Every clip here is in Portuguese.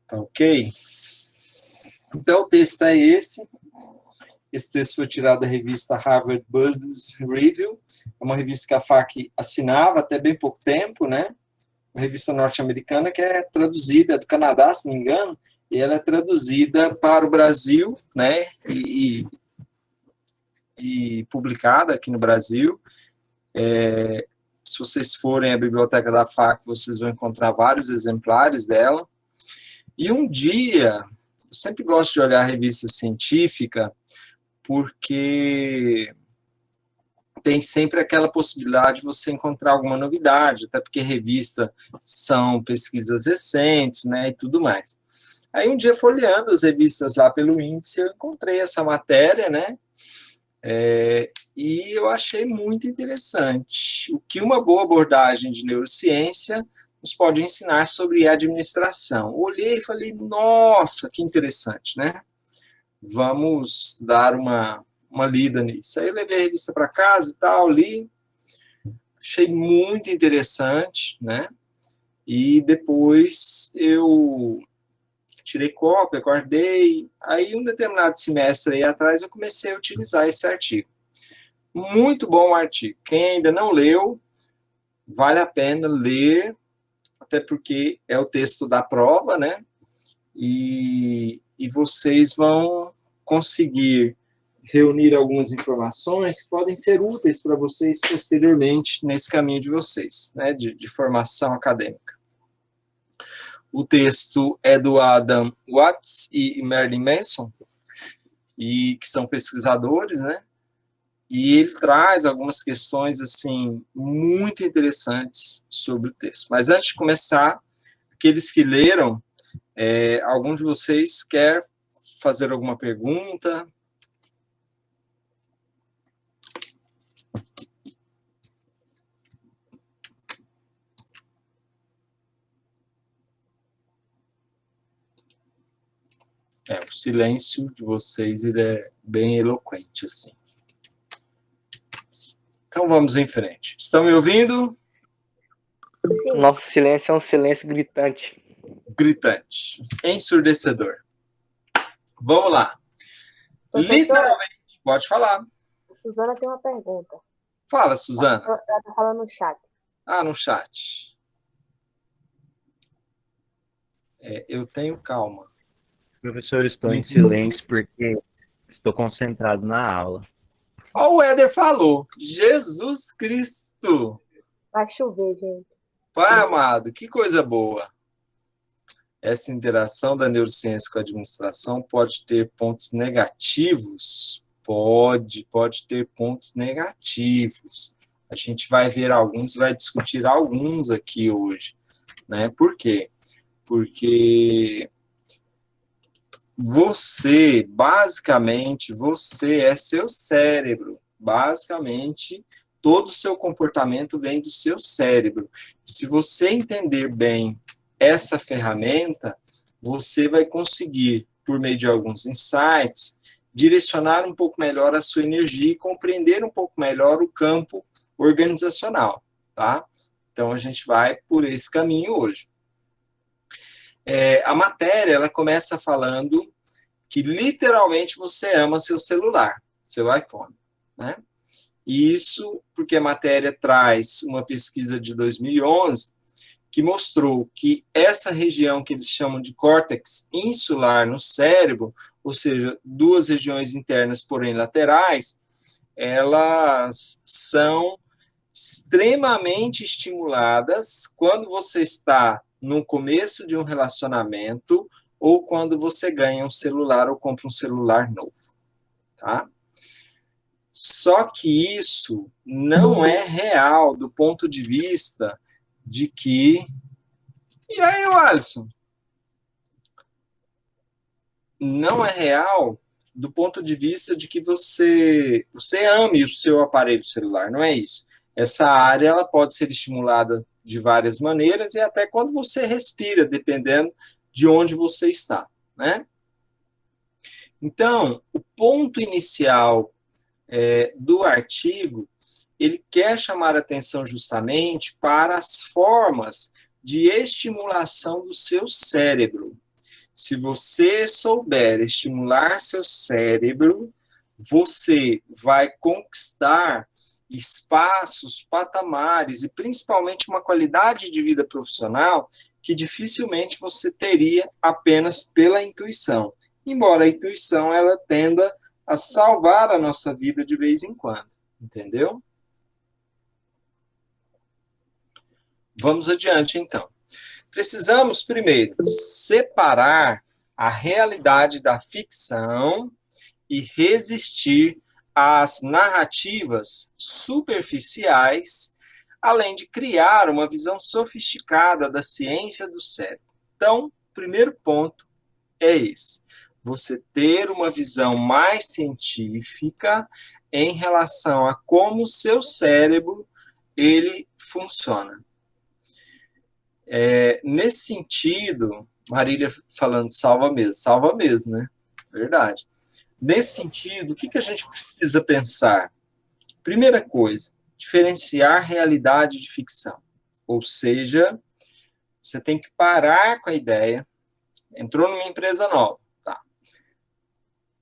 Tá ok? Então, o texto é esse. Esse texto foi tirado da revista Harvard Business Review. É uma revista que a FAC assinava até bem pouco tempo, né? Uma revista norte-americana que é traduzida, é do Canadá, se não me engano, e ela é traduzida para o Brasil, né? E publicada aqui no Brasil. Se vocês forem à biblioteca da FAC, vocês vão encontrar vários exemplares dela. E um dia, eu sempre gosto de olhar a revista científica, porque tem sempre aquela possibilidade de você encontrar alguma novidade, até porque revistas são pesquisas recentes, né, e tudo mais. Aí um dia, folheando as revistas lá pelo índice, eu encontrei essa matéria, né, e eu achei muito interessante. O que uma boa abordagem de neurociência nos pode ensinar sobre administração. Olhei e falei, nossa, que interessante, né? Vamos dar uma lida nisso. Aí eu levei a revista para casa e tal, li, achei muito interessante, né? E depois eu tirei cópia, guardei. Aí, um determinado semestre aí atrás, eu comecei a utilizar esse artigo. Muito bom o artigo. Quem ainda não leu, vale a pena ler, até porque é o texto da prova, né? E vocês vão conseguir reunir algumas informações que podem ser úteis para vocês posteriormente nesse caminho de vocês, né, de formação acadêmica. O texto é do Adam Watts e Marilyn Manson, e que são pesquisadores, né? E ele traz algumas questões assim muito interessantes sobre o texto. Mas antes de começar, aqueles que leram, algum de vocês quer fazer alguma pergunta? O silêncio de vocês ele é bem eloquente, assim. Então vamos em frente. Estão me ouvindo? Sim. Nosso silêncio é um silêncio gritante. Gritante. Ensurdecedor. Vamos lá. Professor, literalmente. Pode falar. a Suzana tem uma pergunta. Fala, Suzana. Ela está falando no chat. No chat. Eu tenho calma. Professor, estou em silêncio porque estou concentrado na aula. Ó, o Éder falou. Jesus Cristo. Vai chover, gente. Pai amado, que coisa boa. Essa interação da neurociência com a administração pode ter pontos negativos? Pode ter pontos negativos. A gente vai ver alguns, vai discutir alguns aqui hoje, né? Por quê? Porque basicamente, você é seu cérebro. Basicamente, todo o seu comportamento vem do seu cérebro. Se você entender bem essa ferramenta, você vai conseguir, por meio de alguns insights, direcionar um pouco melhor a sua energia e compreender um pouco melhor o campo organizacional, tá? Então, a gente vai por esse caminho hoje. A matéria, ela começa falando que, literalmente, você ama seu celular, seu iPhone, né? E isso porque a matéria traz uma pesquisa de 2011 que mostrou que essa região que eles chamam de córtex insular no cérebro, ou seja, duas regiões internas, porém laterais, elas são extremamente estimuladas quando você está no começo de um relacionamento ou quando você ganha um celular ou compra um celular novo, tá? Só que isso não é real do ponto de vista de que... E aí, Alisson? Não é real do ponto de vista de que você ame o seu aparelho celular, não é isso. Essa área ela pode ser estimulada de várias maneiras e até quando você respira, dependendo de onde você está, né? Então, o ponto inicial do artigo, ele quer chamar a atenção justamente para as formas de estimulação do seu cérebro. Se você souber estimular seu cérebro, você vai conquistar espaços, patamares e principalmente uma qualidade de vida profissional que dificilmente você teria apenas pela intuição. Embora a intuição ela tenda a salvar a nossa vida de vez em quando, entendeu? Vamos adiante, então. Precisamos, primeiro, separar a realidade da ficção e resistir às narrativas superficiais, além de criar uma visão sofisticada da ciência do cérebro. Então, o primeiro ponto é esse. Você ter uma visão mais científica em relação a como o seu cérebro ele funciona. Nesse sentido, Marília falando salva mesmo, né? Verdade. Nesse sentido, o que a gente precisa pensar? Primeira coisa, diferenciar realidade de ficção. Ou seja, você tem que parar com a ideia, entrou numa empresa nova, tá?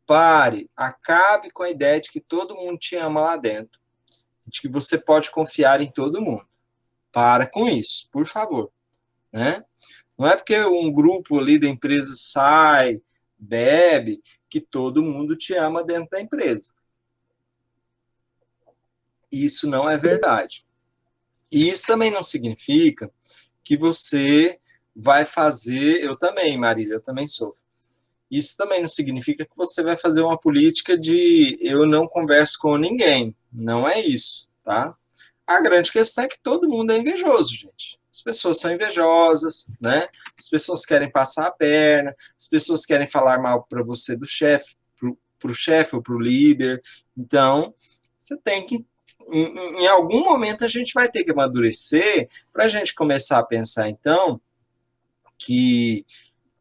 Pare, acabe com a ideia de que todo mundo te ama lá dentro, de que você pode confiar em todo mundo. Para com isso, por favor. Né? Não é porque um grupo ali da empresa sai, bebe, que todo mundo te ama dentro da empresa. Isso não é verdade. E isso também não significa que você vai fazer... Eu também, Marília, eu também sofro. Isso também não significa que você vai fazer uma política de eu não converso com ninguém. Não é isso, tá? A grande questão é que todo mundo é invejoso, gente. As pessoas são invejosas, né? As pessoas querem passar a perna, as pessoas querem falar mal para você do chefe, para o chefe ou para o líder. Então, você tem que... Em algum momento a gente vai ter que amadurecer para a gente começar a pensar, então, que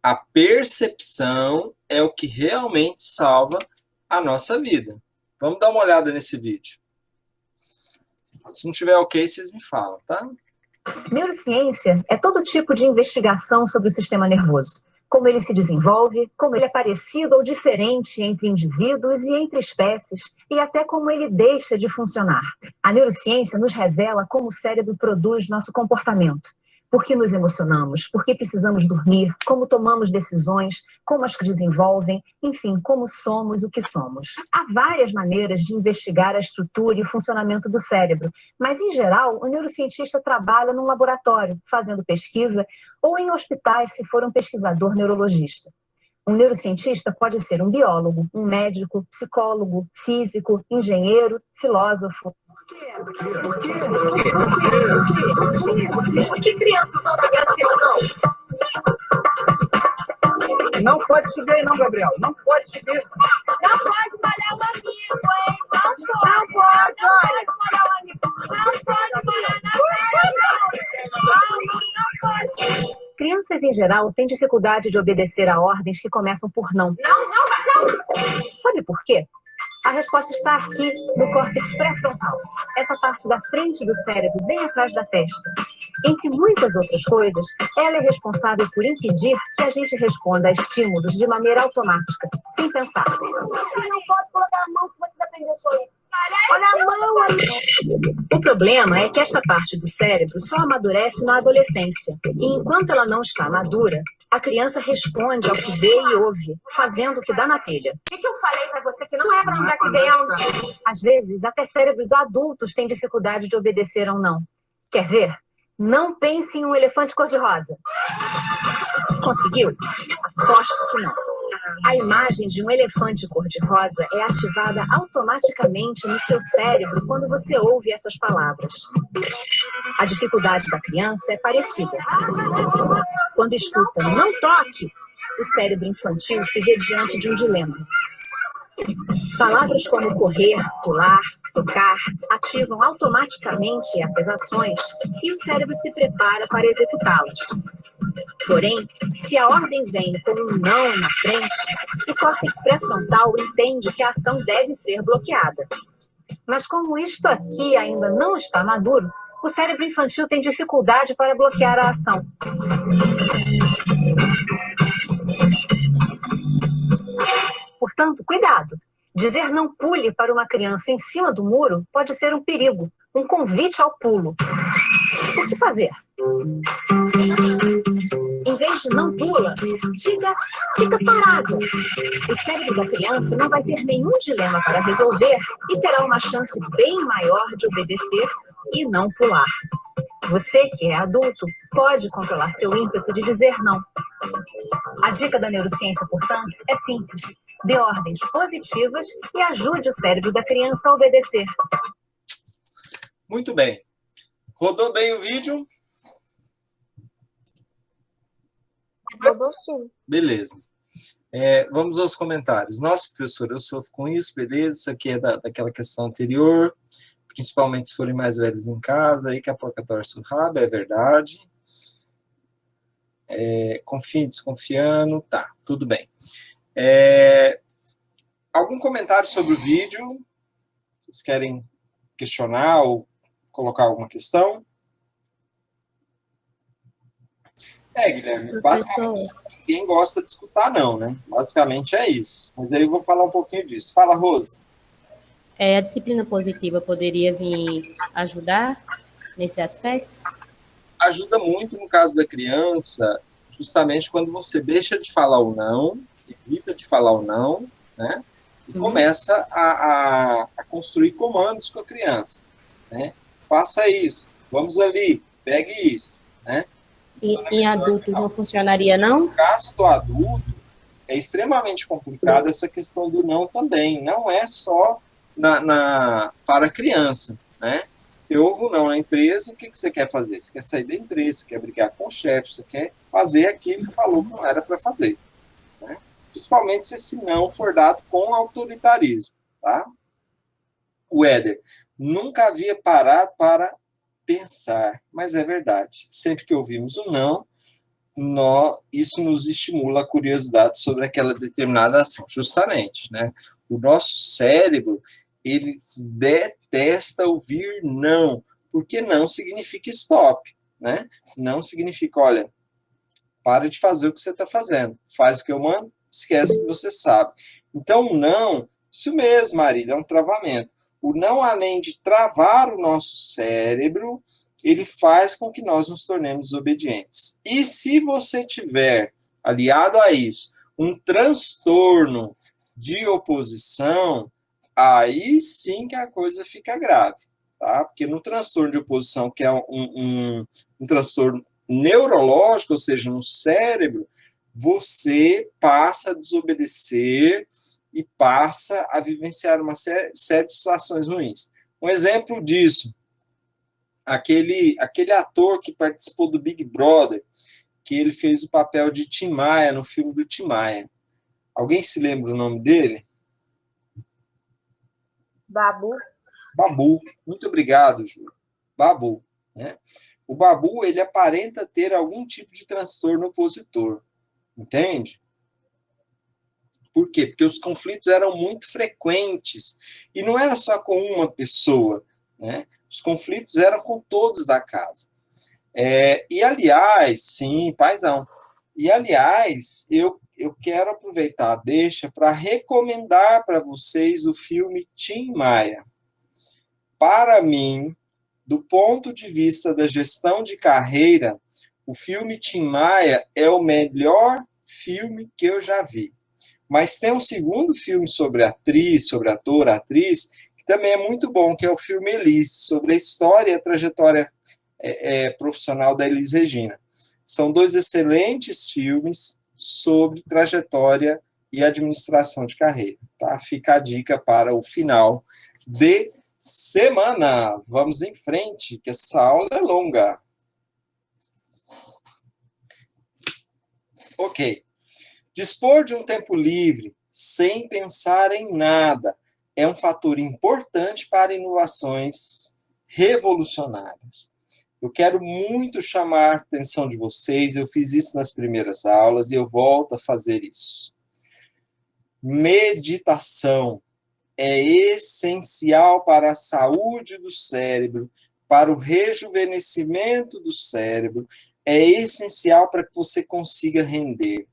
a percepção é o que realmente salva a nossa vida. Vamos dar uma olhada nesse vídeo. Se não tiver ok, vocês me falam, tá? Neurociência é todo tipo de investigação sobre o sistema nervoso. Como ele se desenvolve, como ele é parecido ou diferente entre indivíduos e entre espécies, e até como ele deixa de funcionar. A neurociência nos revela como o cérebro produz nosso comportamento. Por que nos emocionamos, por que precisamos dormir, como tomamos decisões, como as que desenvolvem, enfim, como somos o que somos. Há várias maneiras de investigar a estrutura e o funcionamento do cérebro, mas, em geral, o neurocientista trabalha num laboratório, fazendo pesquisa, ou em hospitais, se for um pesquisador neurologista. Um neurocientista pode ser um biólogo, um médico, psicólogo, físico, engenheiro, filósofo. Por que crianças não obedecem ou não? Não pode subir aí não, Gabriel. Não pode subir. Não pode molhar o amigo, hein? Não pode molhar o amigo. Não pode molhar na frente. Não pode. Crianças, em geral, têm dificuldade de obedecer a ordens que começam por não. Não. Sabe por quê? A resposta está aqui, no córtex pré-frontal. Essa parte da frente do cérebro, bem atrás da testa. Entre muitas outras coisas, ela é responsável por impedir que a gente responda a estímulos de maneira automática, sem pensar. Você não pode colocar a mão que você vai prender sua orelha. Olha a mão aí. O problema é que esta parte do cérebro só amadurece na adolescência. E enquanto ela não está madura, a criança responde ao que vê e ouve, fazendo o que dá na telha. O que eu falei pra você que não é pra andar aqui dentro? Às vezes, até cérebros adultos têm dificuldade de obedecer a um não. Quer ver? Não pense em um elefante cor-de-rosa. Conseguiu? Aposto que não. A imagem de um elefante cor-de-rosa é ativada automaticamente no seu cérebro quando você ouve essas palavras. A dificuldade da criança é parecida. Quando escuta "não toque", o cérebro infantil se vê diante de um dilema. Palavras como correr, pular, tocar ativam automaticamente essas ações e o cérebro se prepara para executá-las. Porém, se a ordem vem com um não na frente, o córtex pré-frontal entende que a ação deve ser bloqueada. Mas como isto aqui ainda não está maduro, o cérebro infantil tem dificuldade para bloquear a ação. Portanto, cuidado. Dizer não pule para uma criança em cima do muro pode ser um perigo, um convite ao pulo. O que fazer? Em vez de não pula, diga fica parado. O cérebro da criança não vai ter nenhum dilema para resolver e terá uma chance bem maior de obedecer e não pular. Você, que é adulto, pode controlar seu ímpeto de dizer não. A dica da neurociência, portanto, é simples. Dê ordens positivas e ajude o cérebro da criança a obedecer. Muito bem. Rodou bem o vídeo? Rodou sim. Beleza. Vamos aos comentários. Nossa, professor, eu sofro com isso, beleza. Isso aqui é daquela questão anterior. Principalmente se forem mais velhos em casa, aí que a porca torce o rabo, é verdade. Confio, desconfiando, tá, tudo bem. Algum comentário sobre o vídeo? Vocês querem questionar ou colocar alguma questão? Guilherme, basicamente ninguém gosta de escutar não, né? Basicamente é isso. Mas aí eu vou falar um pouquinho disso. Fala, Rose. A disciplina positiva poderia vir ajudar nesse aspecto? Ajuda muito no caso da criança, justamente quando você deixa de falar o não, evita de falar o não, né? E começa a construir comandos com a criança, né? Faça isso, vamos ali, pegue isso, né? E em adultos não funcionaria, não? No caso do adulto, é extremamente complicado essa questão do não também. Não é só para a criança, né? Eu ouvo não na empresa, o que você quer fazer? Você quer sair da empresa, você quer brigar com o chefe, você quer fazer aquilo que falou que não era para fazer, né? Principalmente se esse não for dado com autoritarismo, tá? O Éder, nunca havia parado para pensar, mas é verdade. Sempre que ouvimos o não, isso nos estimula a curiosidade sobre aquela determinada ação, justamente, né? O nosso cérebro, ele detesta ouvir não, porque não significa stop, né? Não significa, olha, para de fazer o que você está fazendo, faz o que eu mando, esquece que você sabe. Então, o não, isso mesmo, Marília, é um travamento. O não, além de travar o nosso cérebro, ele faz com que nós nos tornemos obedientes. E se você tiver, aliado a isso, um transtorno de oposição, aí sim que a coisa fica grave, tá? Porque no transtorno de oposição, que é um transtorno neurológico, ou seja, no cérebro, você passa a desobedecer e passa a vivenciar uma série de situações ruins. Um exemplo disso, aquele ator que participou do Big Brother, que ele fez o papel de Tim Maia no filme do Tim Maia. Alguém se lembra o nome dele? Babu. Babu. Muito obrigado, Júlio. Babu, né? O Babu, ele aparenta ter algum tipo de transtorno opositor. Entende? Por quê? Porque os conflitos eram muito frequentes. E não era só com uma pessoa, né? Os conflitos eram com todos da casa. E, aliás, sim, paizão. E, aliás, eu quero aproveitar, deixa, para recomendar para vocês o filme Tim Maia. Para mim, do ponto de vista da gestão de carreira, o filme Tim Maia é o melhor filme que eu já vi. Mas tem um segundo filme sobre atriz, sobre ator, atriz, que também é muito bom, que é o filme Elis, sobre a história e a trajetória profissional da Elis Regina. São dois excelentes filmes sobre trajetória e administração de carreira. Tá? Fica a dica para o final de semana. Vamos em frente, que essa aula é longa. Ok. Dispor de um tempo livre, sem pensar em nada, é um fator importante para inovações revolucionárias. Eu quero muito chamar a atenção de vocês, eu fiz isso nas primeiras aulas e eu volto a fazer isso. Meditação é essencial para a saúde do cérebro, para o rejuvenescimento do cérebro, é essencial para que você consiga render.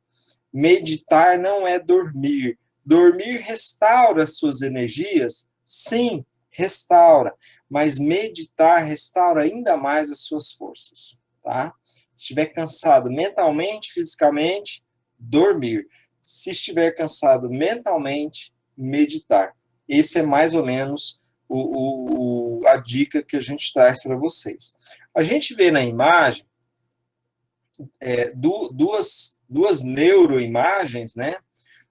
Meditar não é dormir. Dormir restaura suas energias? Sim, restaura. Mas meditar restaura ainda mais as suas forças, tá? Se estiver cansado mentalmente, fisicamente, dormir. Se estiver cansado mentalmente, meditar. Esse é mais ou menos a dica que a gente traz para vocês. A gente vê na imagem duas neuroimagens, né?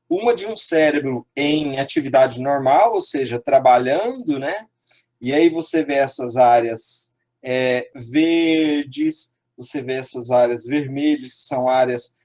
Uma de um cérebro em atividade normal, ou seja, trabalhando, né? E aí você vê essas áreas verdes, você vê essas áreas vermelhas, que são áreas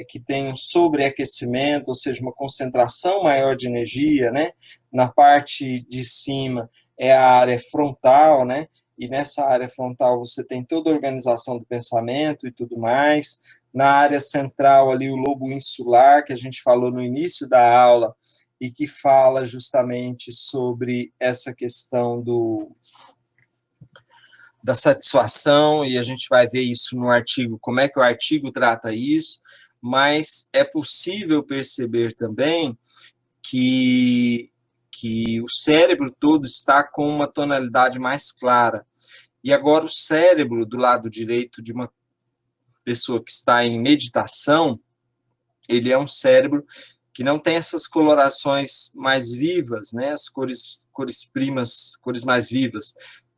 que têm um sobreaquecimento, ou seja, uma concentração maior de energia, né? Na parte de cima é a área frontal, né? E nessa área frontal você tem toda a organização do pensamento e tudo mais. Na área central ali o lobo insular, que a gente falou no início da aula, e que fala justamente sobre essa questão da satisfação, e a gente vai ver isso no artigo, como é que o artigo trata isso, mas é possível perceber também que o cérebro todo está com uma tonalidade mais clara. E agora o cérebro do lado direito de uma pessoa que está em meditação, ele é um cérebro que não tem essas colorações mais vivas, né, as cores primas, cores mais vivas,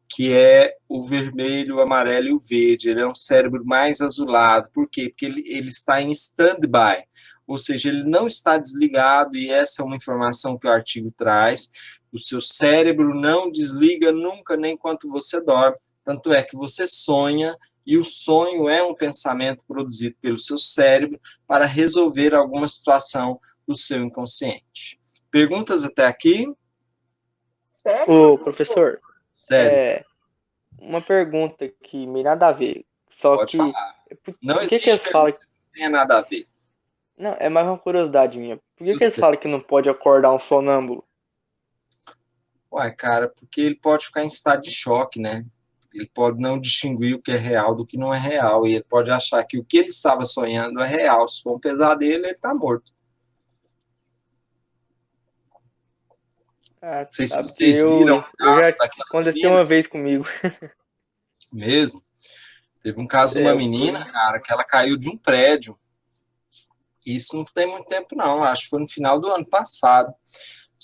que é o vermelho, o amarelo e o verde. Ele é um cérebro mais azulado. Por quê? Porque ele está em stand-by, ou seja, ele não está desligado, e essa é uma informação que o artigo traz. O seu cérebro não desliga nunca, nem enquanto você dorme. Tanto é que você sonha, e o sonho é um pensamento produzido pelo seu cérebro para resolver alguma situação do seu inconsciente. Perguntas até aqui? Sério? Ô, professor, Sério? uma pergunta que me nada a ver. Só Pode que. falar. Não Por que existe eles falam. pergunta que não tenha nada a ver. Não, é mais uma curiosidade minha. Por que Eu eles sei. falam que não pode acordar um sonâmbulo? Uai, cara, porque ele pode ficar em estado de choque, né? Ele pode não distinguir o que é real do que não é real, e ele pode achar que o que ele estava sonhando é real. Se for um pesadelo, ele está morto. Ah, Não sei se sabe, vocês viram o eu caso já daquela aconteceu menina uma vez comigo. mesmo. Teve um caso de uma menina, cara, que ela caiu de um prédio. Isso não tem muito tempo, não. Acho que foi no final do ano passado.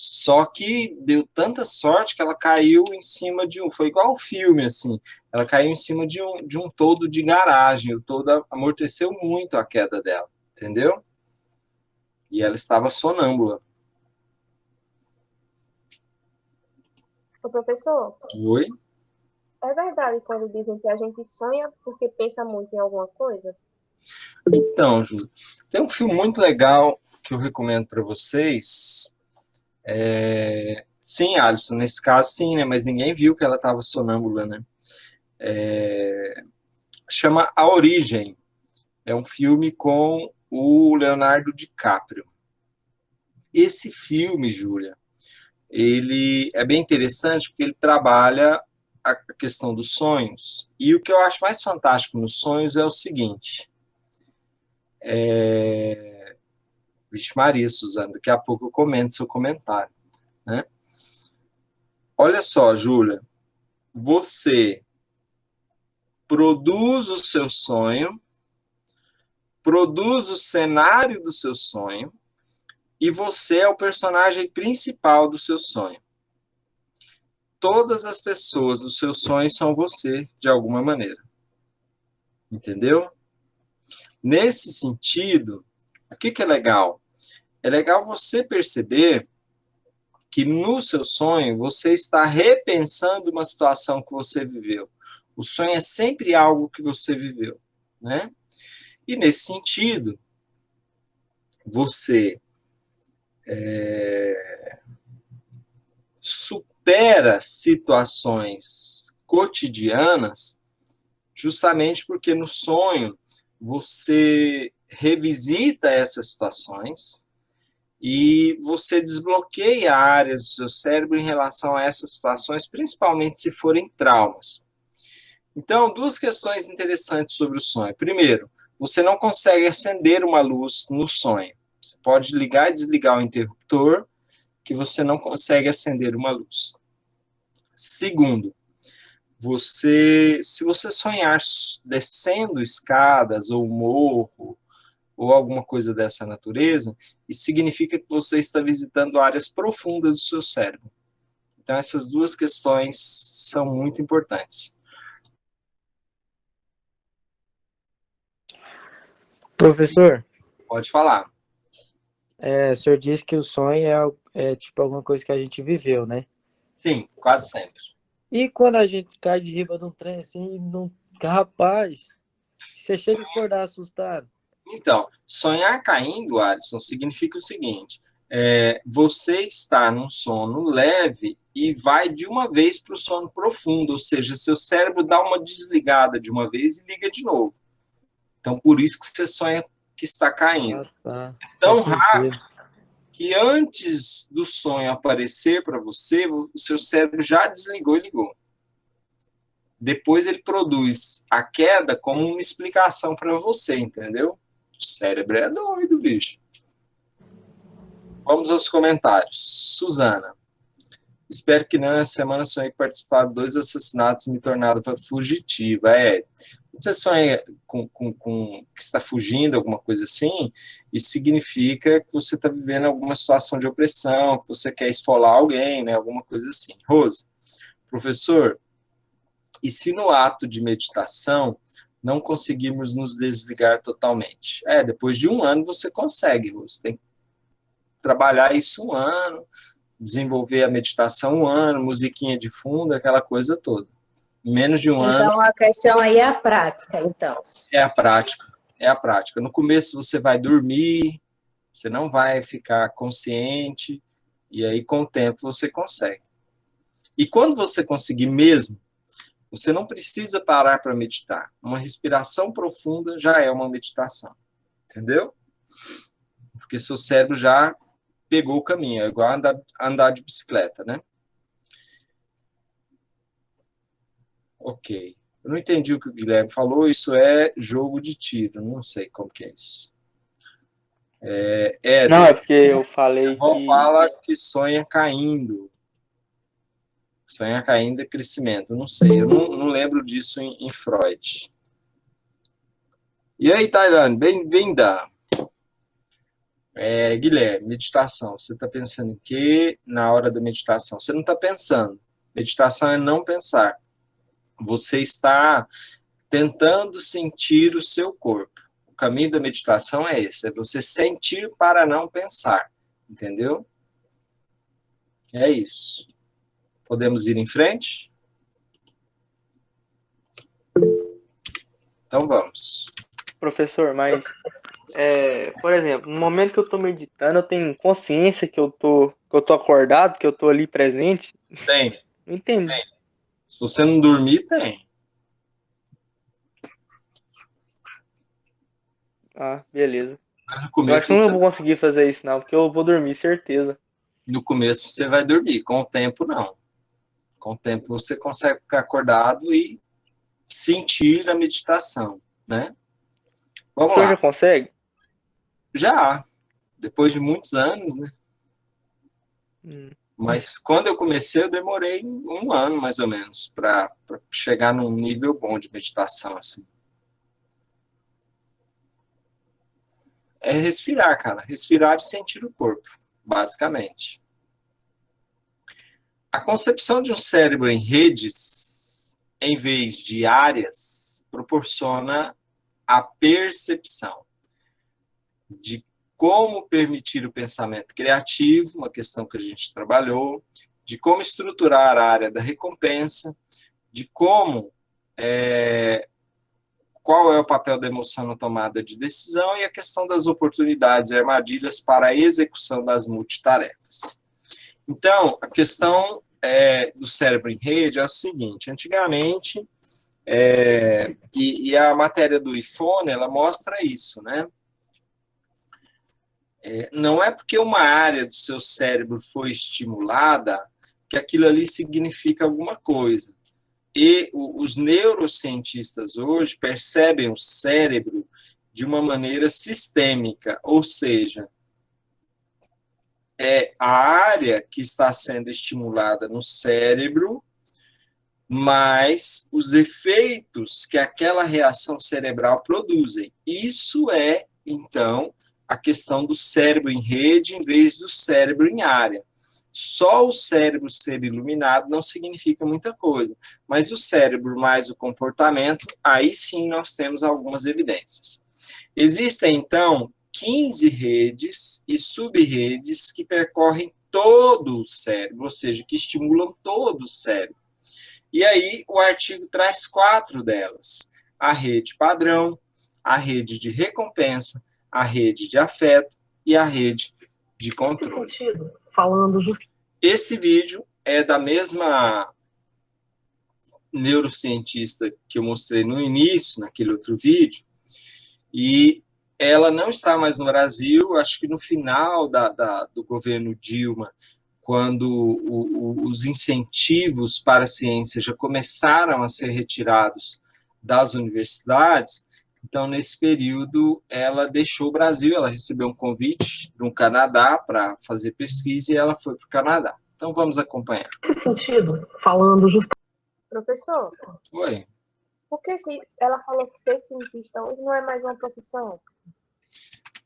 Só que deu tanta sorte que ela caiu em cima de um... Foi igual ao filme, assim. Ela caiu em cima de um toldo de garagem. O toldo amorteceu muito a queda dela, entendeu? E ela estava sonâmbula. Ô, professor, Oi? é verdade quando dizem que a gente sonha porque pensa muito em alguma coisa? Então, Júlio, tem um filme muito legal que eu recomendo para vocês. Sim, Alisson, nesse caso sim, né? Mas ninguém viu que ela estava sonâmbula, né? Chama A Origem. É um filme com o Leonardo DiCaprio. Esse filme, Júlia, ele é bem interessante porque ele trabalha a questão dos sonhos. E o que eu acho mais fantástico nos sonhos é o seguinte. Vixe Maria, Suzana, daqui a pouco eu comento seu comentário, né? Olha só, Júlia, você produz o seu sonho, produz o cenário do seu sonho, e você é o personagem principal do seu sonho. Todas as pessoas do seu sonho são você, de alguma maneira. Entendeu? Nesse sentido, o que é legal? É legal você perceber que no seu sonho você está repensando uma situação que você viveu. O sonho é sempre algo que você viveu, né? E nesse sentido, você supera situações cotidianas justamente porque no sonho você revisita essas situações e você desbloqueia áreas do seu cérebro em relação a essas situações, principalmente se forem traumas. Então, duas questões interessantes sobre o sonho. Primeiro, você não consegue acender uma luz no sonho. Você pode ligar e desligar o interruptor interruptor que você não consegue acender uma luz. Segundo, se você sonhar descendo escadas ou morro ou alguma coisa dessa natureza, isso significa que você está visitando áreas profundas do seu cérebro. Então, essas duas questões são muito importantes. Professor, Pode falar. o senhor disse que o sonho é tipo alguma coisa que a gente viveu, né? Sim, quase sempre. E quando a gente cai de riba de um trem assim, não... rapaz, você chega a acordar assustado. Então, sonhar caindo, Alisson, significa o seguinte: você está num sono leve e vai de uma vez para o sono profundo, ou seja, seu cérebro dá uma desligada de uma vez e liga de novo. Então, por isso que você sonha que está caindo. Tá. É tão rápido que antes do sonho aparecer para você, o seu cérebro já desligou e ligou. Depois ele produz a queda como uma explicação para você, entendeu? O cérebro é doido, bicho. Vamos aos comentários. Suzana. Espero que não, essa semana sonhei participar de 2 assassinatos e me tornado fugitiva. Você sonha que está fugindo, alguma coisa assim, isso significa que você está vivendo alguma situação de opressão, que você quer esfolar alguém, né? Alguma coisa assim. Rose, professor, e se no ato de meditação não conseguirmos nos desligar totalmente? Depois de 1 ano você consegue, Rose. Tem que trabalhar isso 1 ano, desenvolver a meditação 1 ano, musiquinha de fundo, aquela coisa toda. Em menos de 1 ano... Então, a questão aí é a prática, então. É a prática. No começo você vai dormir, você não vai ficar consciente, e aí com o tempo você consegue. E quando você conseguir mesmo, você não precisa parar para meditar. Uma respiração profunda já é uma meditação. Entendeu? Porque seu cérebro já pegou o caminho. É igual andar de bicicleta, né? Ok. Eu não entendi o que o Guilherme falou. Isso é jogo de tiro. Não sei como que é isso. Não, é porque eu falei que... que... fala que sonha caindo. Sonhar caindo é crescimento. Não sei, eu não lembro disso em Freud. E aí, Tailane, bem-vinda. Guilherme, meditação. Você está pensando em quê na hora da meditação? Você não está pensando. Meditação é não pensar. Você está tentando sentir o seu corpo. O caminho da meditação é esse, é você sentir para não pensar. Entendeu? É isso. Podemos ir em frente? Então vamos. Professor, mas, por exemplo, no momento que eu estou meditando, eu tenho consciência que eu tô acordado, que eu estou ali presente? Tem. Não entendi. Tem. Se você não dormir, tem. Ah, beleza. Mas no Eu começo acho que eu não vou conseguir fazer isso, não, porque eu vou dormir, certeza. No começo você vai dormir, com o tempo não. Com o tempo você consegue ficar acordado e sentir a meditação, né? Vamos lá. Você já consegue? Já, depois de muitos anos, né? Mas quando eu comecei, eu demorei 1 ano, mais ou menos, para chegar num nível bom de meditação, assim. É respirar, cara. Respirar e sentir o corpo, basicamente. A concepção de um cérebro em redes, em vez de áreas, proporciona a percepção de como permitir o pensamento criativo, uma questão que a gente trabalhou, de como estruturar a área da recompensa, de como, qual é o papel da emoção na tomada de decisão e a questão das oportunidades e armadilhas para a execução das multitarefas. Então, a questão do cérebro em rede é o seguinte: antigamente, e a matéria do iPhone, ela mostra isso, né? Não é porque uma área do seu cérebro foi estimulada que aquilo ali significa alguma coisa. E os neurocientistas hoje percebem o cérebro de uma maneira sistêmica, ou seja, é a área que está sendo estimulada no cérebro, mas os efeitos que aquela reação cerebral produzem. Isso é, então, a questão do cérebro em rede em vez do cérebro em área. Só o cérebro ser iluminado não significa muita coisa, mas o cérebro mais o comportamento, aí sim nós temos algumas evidências. Existem, então, 15 redes e sub-redes que percorrem todo o cérebro, ou seja, que estimulam todo o cérebro. E aí o artigo traz 4 delas: a rede padrão, a rede de recompensa, a rede de afeto e a rede de controle. Falando Esse vídeo é da mesma neurocientista que eu mostrei no início, naquele outro vídeo, e ela não está mais no Brasil. Acho que no final do governo Dilma, quando os incentivos para a ciência já começaram a ser retirados das universidades, então, nesse período, ela deixou o Brasil, ela recebeu um convite do Canadá para fazer pesquisa e ela foi para o Canadá. Então, vamos acompanhar. Nesse sentido, falando justamente... Professor, Oi. por que ela falou que ser cientista hoje não é mais uma profissão?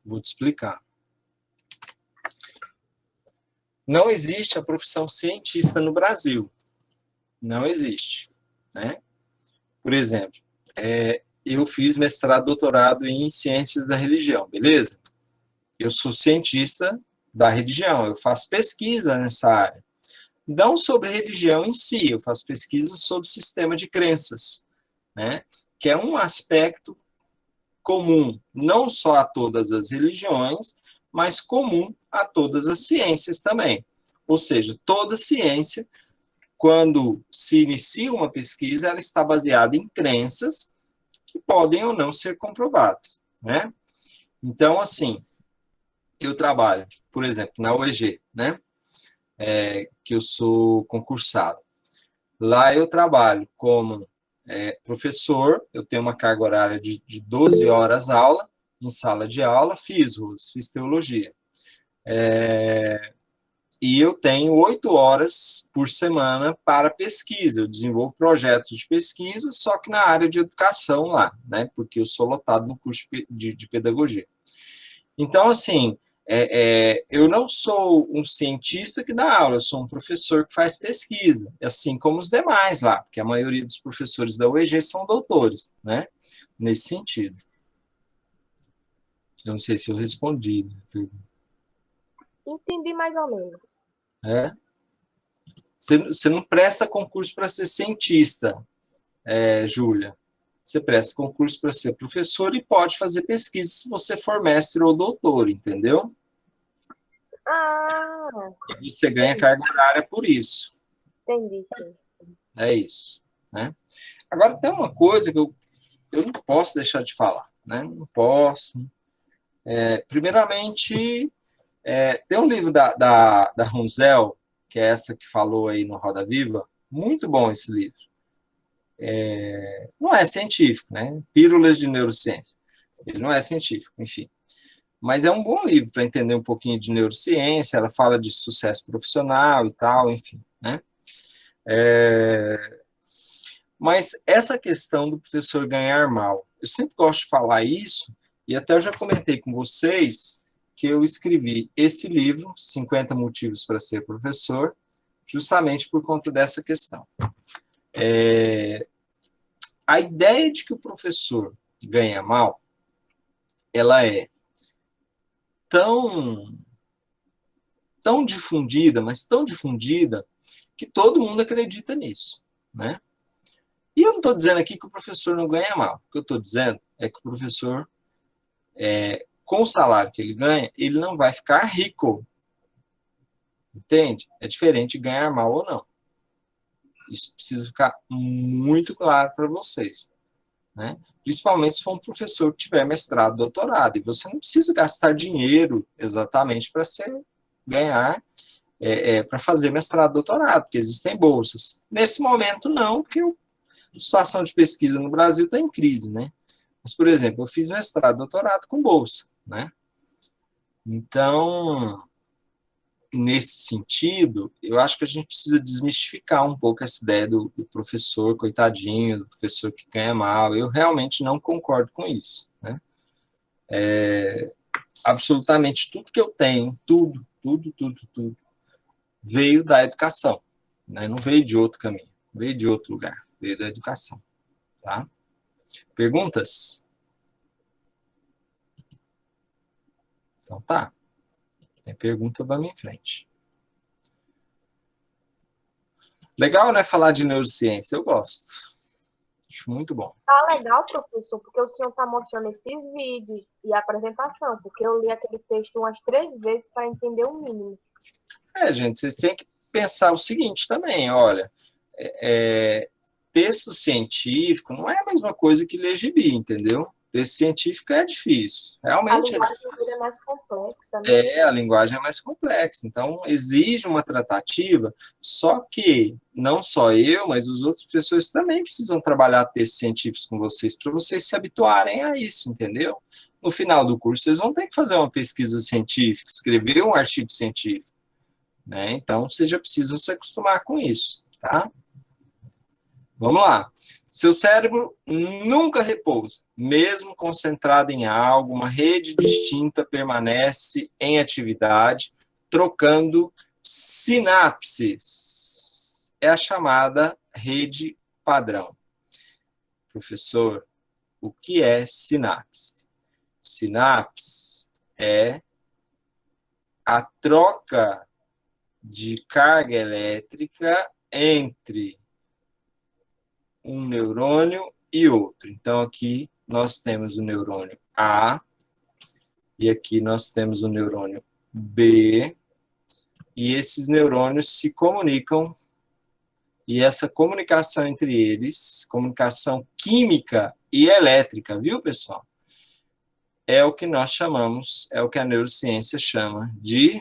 Vou te explicar. Não existe a profissão cientista no Brasil. Não existe, né? Por exemplo, eu fiz mestrado, doutorado em ciências da religião, beleza? Eu sou cientista da religião, eu faço pesquisa nessa área. Não sobre religião em si, eu faço pesquisa sobre sistema de crenças, né? Que é um aspecto comum, não só a todas as religiões, mas comum a todas as ciências também. Ou seja, toda ciência, quando se inicia uma pesquisa, ela está baseada em crenças que podem ou não ser comprovadas, né? Então, assim, eu trabalho, por exemplo, na UEG, né? Que eu sou concursado. Lá eu trabalho como professor, eu tenho uma carga horária de 12 horas aula, em sala de aula, fiz teologia. E eu tenho 8 horas por semana para pesquisa. Eu desenvolvo projetos de pesquisa, só que na área de educação lá, né? Porque eu sou lotado no curso de pedagogia. Então, assim, eu não sou um cientista que dá aula, eu sou um professor que faz pesquisa, assim como os demais lá, porque a maioria dos professores da UEG são doutores, né? Nesse sentido. Eu não sei se eu respondi. Entendi mais ou menos. Você não presta concurso para ser cientista, Júlia. Você presta concurso para ser professor e pode fazer pesquisa se você for mestre ou doutor, entendeu? Ah! E você ganha carga horária por isso. Entendi, sim. É isso, né? Agora, tem uma coisa que eu não posso deixar de falar, né? Não posso. Primeiramente, tem um livro da Runzel, que é essa que falou aí no Roda Viva, muito bom esse livro. Não é científico, né? Pílulas de Neurociência. Ele não é científico, enfim. Mas é um bom livro para entender um pouquinho de neurociência, ela fala de sucesso profissional e tal, enfim, né? Mas essa questão do professor ganhar mal, eu sempre gosto de falar isso, e até eu já comentei com vocês que eu escrevi esse livro, 50 Motivos para Ser Professor, justamente por conta dessa questão. A ideia de que o professor ganha mal, ela é tão difundida, mas tão difundida, que todo mundo acredita nisso, né? E eu não estou dizendo aqui que o professor não ganha mal. O que eu estou dizendo é que o professor, com o salário que ele ganha, ele não vai ficar rico. Entende? É diferente de ganhar mal ou não. Isso precisa ficar muito claro para vocês, né? Principalmente se for um professor que tiver mestrado, doutorado. E você não precisa gastar dinheiro exatamente para ganhar, para fazer mestrado, doutorado, porque existem bolsas. Nesse momento, não, porque a situação de pesquisa no Brasil está em crise, né? Mas, por exemplo, eu fiz mestrado, doutorado com bolsa, né? Então, nesse sentido, eu acho que a gente precisa desmistificar um pouco essa ideia do professor coitadinho, do professor que ganha mal. Eu realmente não concordo com isso, né? Absolutamente tudo que eu tenho, tudo, veio da educação, né? Não veio de outro caminho, veio de outro lugar, veio da educação, tá? Perguntas? Então tá. Tem pergunta, vamos em frente. Legal, né, falar de neurociência, eu gosto. Acho muito bom. Tá legal, professor, porque o senhor está mostrando esses vídeos e a apresentação, porque eu li aquele texto umas 3 vezes para entender o mínimo. Gente, vocês têm que pensar o seguinte também, olha, texto científico não é a mesma coisa que ler gibi, entendeu? Texto científico é difícil, realmente A é linguagem difícil. é mais complexa, né? A linguagem é mais complexa, então exige uma tratativa, só que não só eu, mas os outros professores também precisam trabalhar textos científicos com vocês, para vocês se habituarem a isso, entendeu? No final do curso, vocês vão ter que fazer uma pesquisa científica, escrever um artigo científico, né? Então, vocês já precisam se acostumar com isso, tá? Vamos lá. Seu cérebro nunca repousa. Mesmo concentrado em algo, uma rede distinta permanece em atividade, trocando sinapses. É a chamada rede padrão. Professor, o que é sinapse? Sinapse é a troca de carga elétrica entre um neurônio e outro. Então, aqui nós temos o neurônio A, e aqui nós temos o neurônio B, e esses neurônios se comunicam, e essa comunicação entre eles, comunicação química e elétrica, viu, pessoal? É o que nós chamamos, é o que a neurociência chama de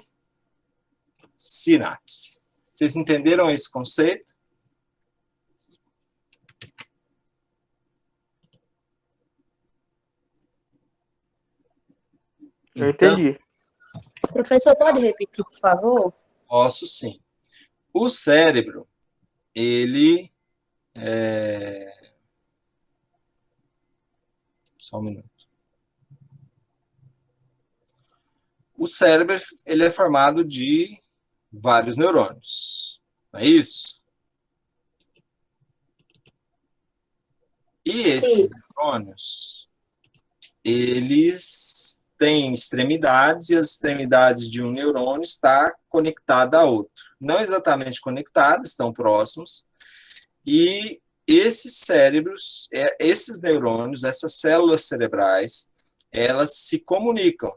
sinapse. Vocês entenderam esse conceito? Eu entendi. Professor, pode repetir, por favor? Posso sim. O cérebro, ele... Só um minuto. O cérebro, ele é formado de vários neurônios. Não é isso? E esses neurônios, eles têm extremidades, e as extremidades de um neurônio está conectada a outro. Não exatamente conectadas, estão próximos. E esses cérebros, esses neurônios, essas células cerebrais, elas se comunicam.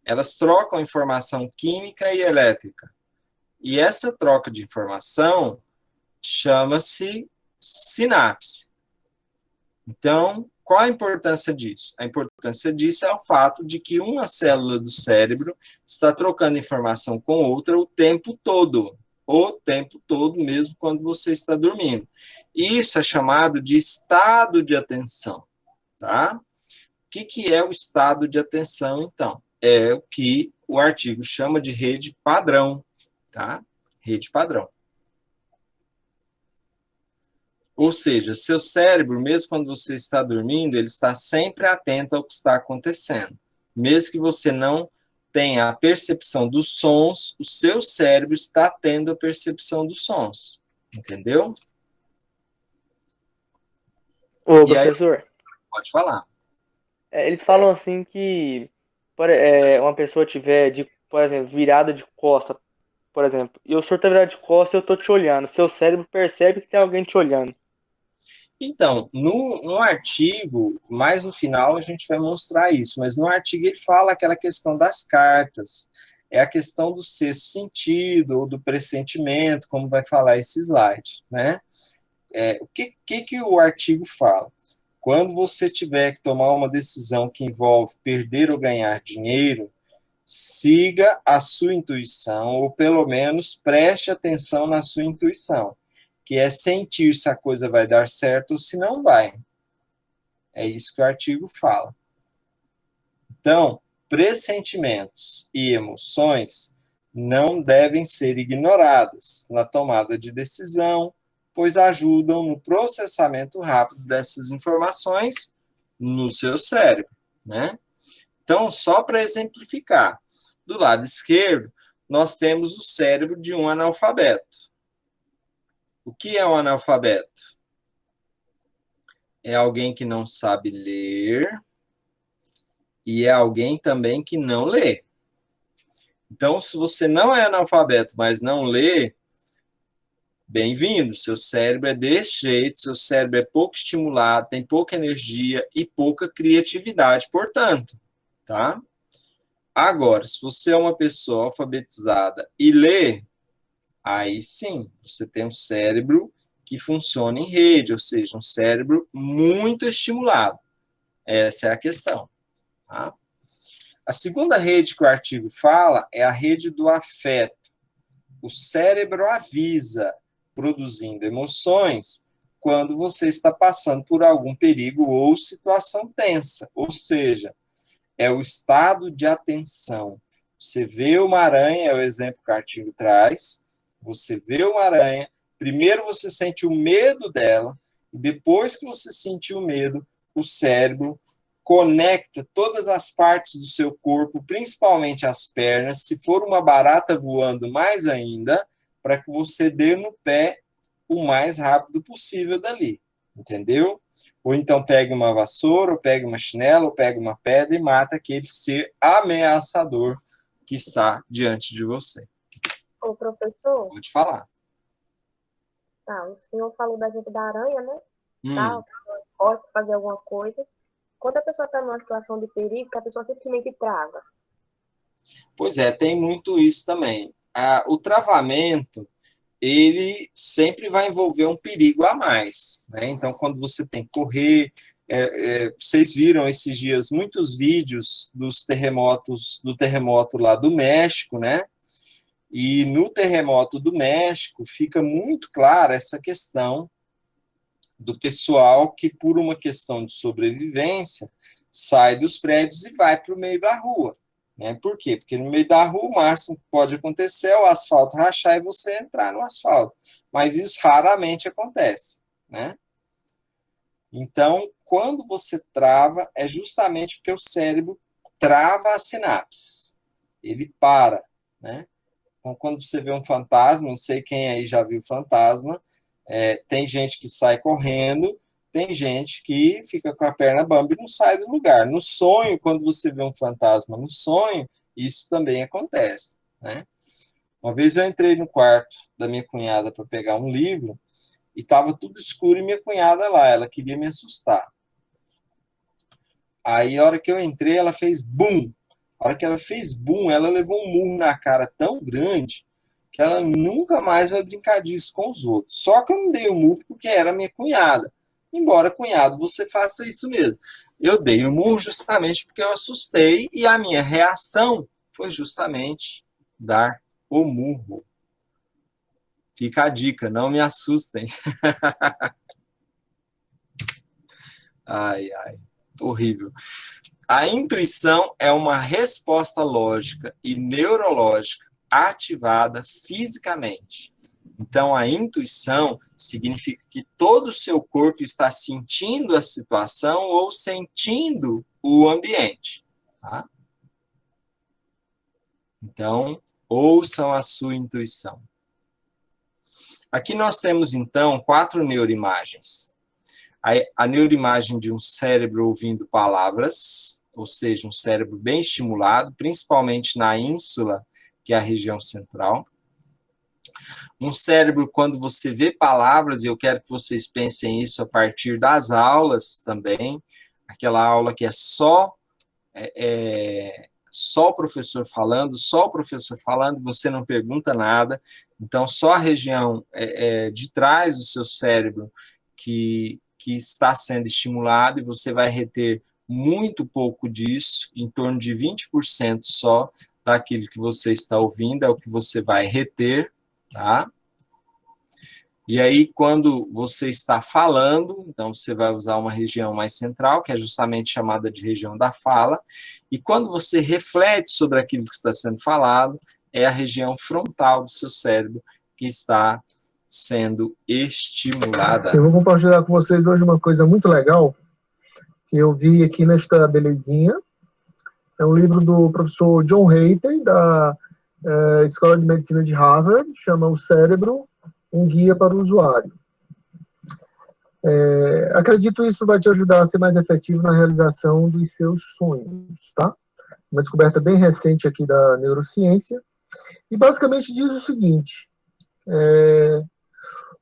Elas trocam informação química e elétrica. E essa troca de informação chama-se sinapse. Então, qual a importância disso? A importância disso é o fato de que uma célula do cérebro está trocando informação com outra o tempo todo mesmo quando você está dormindo. Isso é chamado de estado de atenção, tá? O que é o estado de atenção, então? É o que o artigo chama de rede padrão, tá? Rede padrão. Ou seja, seu cérebro, mesmo quando você está dormindo, ele está sempre atento ao que está acontecendo. Mesmo que você não tenha a percepção dos sons, o seu cérebro está tendo a percepção dos sons. Entendeu? Ô, professor. Aí, pode falar. Eles falam assim que uma pessoa tiver, por exemplo, virada de costa, por exemplo, e o senhor está virado de costa e eu estou te olhando, seu cérebro percebe que tem alguém te olhando. Então, no artigo, mais no final a gente vai mostrar isso, mas no artigo ele fala aquela questão das cartas, é a questão do sexto sentido, ou do pressentimento, como vai falar esse slide, né? O que o artigo fala? Quando você tiver que tomar uma decisão que envolve perder ou ganhar dinheiro, siga a sua intuição, ou pelo menos preste atenção na sua intuição, que é sentir se a coisa vai dar certo ou se não vai. É isso que o artigo fala. Então, pressentimentos e emoções não devem ser ignoradas na tomada de decisão, pois ajudam no processamento rápido dessas informações no seu cérebro, né? Então, só para exemplificar, do lado esquerdo, nós temos o cérebro de um analfabeto. O que é um analfabeto? É alguém que não sabe ler e é alguém também que não lê. Então, se você não é analfabeto, mas não lê, bem-vindo, seu cérebro é desse jeito, seu cérebro é pouco estimulado, tem pouca energia e pouca criatividade, portanto, tá? Agora, se você é uma pessoa alfabetizada e lê, aí sim, você tem um cérebro que funciona em rede, ou seja, um cérebro muito estimulado. Essa é a questão, tá? A segunda rede que o artigo fala é a rede do afeto. O cérebro avisa, produzindo emoções, quando você está passando por algum perigo ou situação tensa, ou seja, é o estado de atenção. Você vê uma aranha, é o exemplo que o artigo traz, você vê uma aranha, primeiro você sente o medo dela, e depois que você sentiu o medo, o cérebro conecta todas as partes do seu corpo, principalmente as pernas, se for uma barata voando, mais ainda, para que você dê no pé o mais rápido possível dali, entendeu? Ou então pegue uma vassoura, ou pegue uma chinela, ou pegue uma pedra e mata aquele ser ameaçador que está diante de você. Ô, professor, Pode falar. tá, o senhor falou do exemplo da aranha, né? Tá, a pessoa corre para fazer alguma coisa. Quando a pessoa está numa situação de perigo, que a pessoa simplesmente trava. Pois é, tem muito isso também. O travamento, ele sempre vai envolver um perigo a mais, né? Então, quando você tem que correr, vocês viram esses dias muitos vídeos dos terremotos, do terremoto lá do México, né? E no terremoto do México fica muito clara essa questão do pessoal que, por uma questão de sobrevivência, sai dos prédios e vai para o meio da rua. Né? Por quê? Porque no meio da rua, o máximo que pode acontecer é o asfalto rachar e você entrar no asfalto. Mas isso raramente acontece. Né? Então, quando você trava, é justamente porque o cérebro trava as sinapses. Ele para. Né? Então, quando você vê um fantasma, não sei quem aí já viu fantasma, tem gente que sai correndo, tem gente que fica com a perna bamba e não sai do lugar. No sonho, quando você vê um fantasma no sonho, isso também acontece. Né? Uma vez eu entrei no quarto da minha cunhada para pegar um livro e estava tudo escuro e minha cunhada lá, ela queria me assustar. Aí, a hora que eu entrei, ela fez bum. A hora que ela fez bum, ela levou um murro na cara tão grande que ela nunca mais vai brincar disso com os outros. Só que eu não dei o murro porque era minha cunhada. Embora, cunhado, você faça isso mesmo. Eu dei o murro justamente porque eu assustei e a minha reação foi justamente dar o murro. Fica a dica, não me assustem. Ai, horrível. A intuição é uma resposta lógica e neurológica ativada fisicamente. Então, a intuição significa que todo o seu corpo está sentindo a situação ou sentindo o ambiente. Tá? Então, ouçam a sua intuição. Aqui nós temos, então, 4 neuroimagens. A neuroimagem de um cérebro ouvindo palavras, ou seja, um cérebro bem estimulado, principalmente na ínsula, que é a região central. Um cérebro, quando você vê palavras, e eu quero que vocês pensem isso a partir das aulas também, aquela aula que é só o professor falando, e você não pergunta nada, então só a região de trás do seu cérebro que está sendo estimulado, e você vai reter muito pouco disso, em torno de 20% só daquilo que você está ouvindo, é o que você vai reter, tá? E aí, quando você está falando, então você vai usar uma região mais central, que é justamente chamada de região da fala, e quando você reflete sobre aquilo que está sendo falado, é a região frontal do seu cérebro que está sendo estimulada. Eu vou compartilhar com vocês hoje uma coisa muito legal que eu vi aqui nesta belezinha. É um livro do professor John Hattie, da Escola de Medicina de Harvard, chama O Cérebro, um guia para o usuário. Acredito que isso vai te ajudar a ser mais efetivo na realização dos seus sonhos, tá? Uma descoberta bem recente aqui da neurociência. E basicamente diz o seguinte,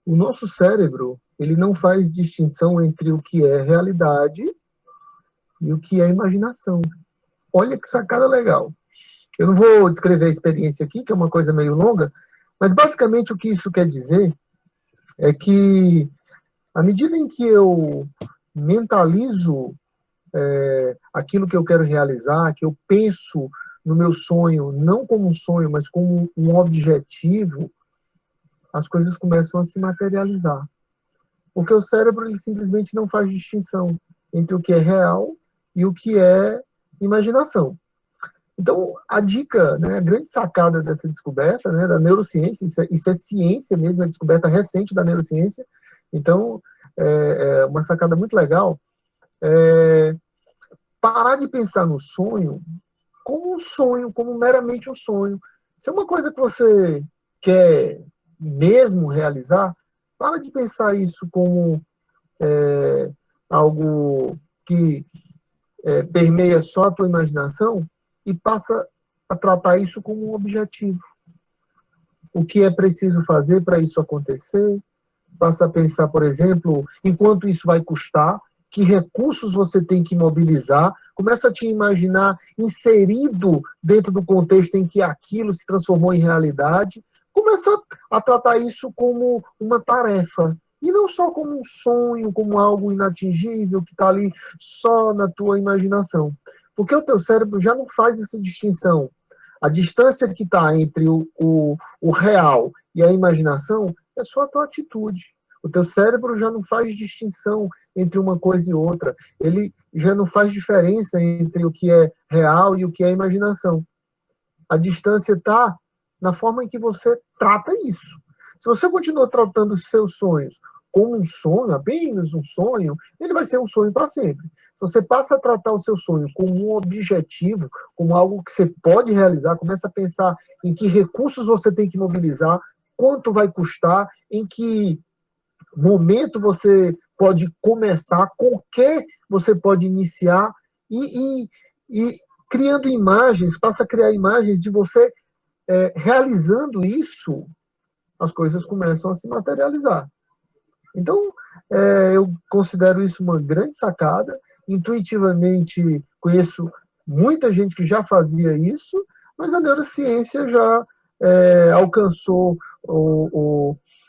o nosso cérebro, ele não faz distinção entre o que é realidade e o que é imaginação. Olha que sacada legal. Eu não vou descrever a experiência aqui, que é uma coisa meio longa, mas basicamente o que isso quer dizer é que, à medida em que eu mentalizo aquilo que eu quero realizar, que eu penso no meu sonho, não como um sonho, mas como um objetivo, as coisas começam a se materializar. Porque o cérebro, ele simplesmente não faz distinção entre o que é real e o que é imaginação. Então, a dica, né, a grande sacada dessa descoberta, né, da neurociência, isso é ciência mesmo, é descoberta recente da neurociência, então, é uma sacada muito legal, parar de pensar no sonho, como meramente um sonho. Se é uma coisa que você quer mesmo realizar, para de pensar isso como algo que permeia só a tua imaginação e passa a tratar isso como um objetivo. O que é preciso fazer para isso acontecer? Passa a pensar, por exemplo, em quanto isso vai custar, que recursos você tem que mobilizar, começa a te imaginar inserido dentro do contexto em que aquilo se transformou em realidade, começa a tratar isso como uma tarefa, e não só como um sonho, como algo inatingível, que está ali só na tua imaginação. Porque o teu cérebro já não faz essa distinção. A distância que está entre o real e a imaginação é só a tua atitude. O teu cérebro já não faz distinção entre uma coisa e outra. Ele já não faz diferença entre o que é real e o que é imaginação. A distância está na forma em que você trata isso. Se você continua tratando os seus sonhos como um sonho, apenas um sonho, ele vai ser um sonho para sempre. Se você passa a tratar o seu sonho como um objetivo, como algo que você pode realizar, começa a pensar em que recursos você tem que mobilizar, quanto vai custar, em que momento você pode começar, com o que você pode iniciar, e criando imagens, passa a criar imagens de você realizando isso, as coisas começam a se materializar. Então, eu considero isso uma grande sacada. Intuitivamente, conheço muita gente que já fazia isso, mas a neurociência já alcançou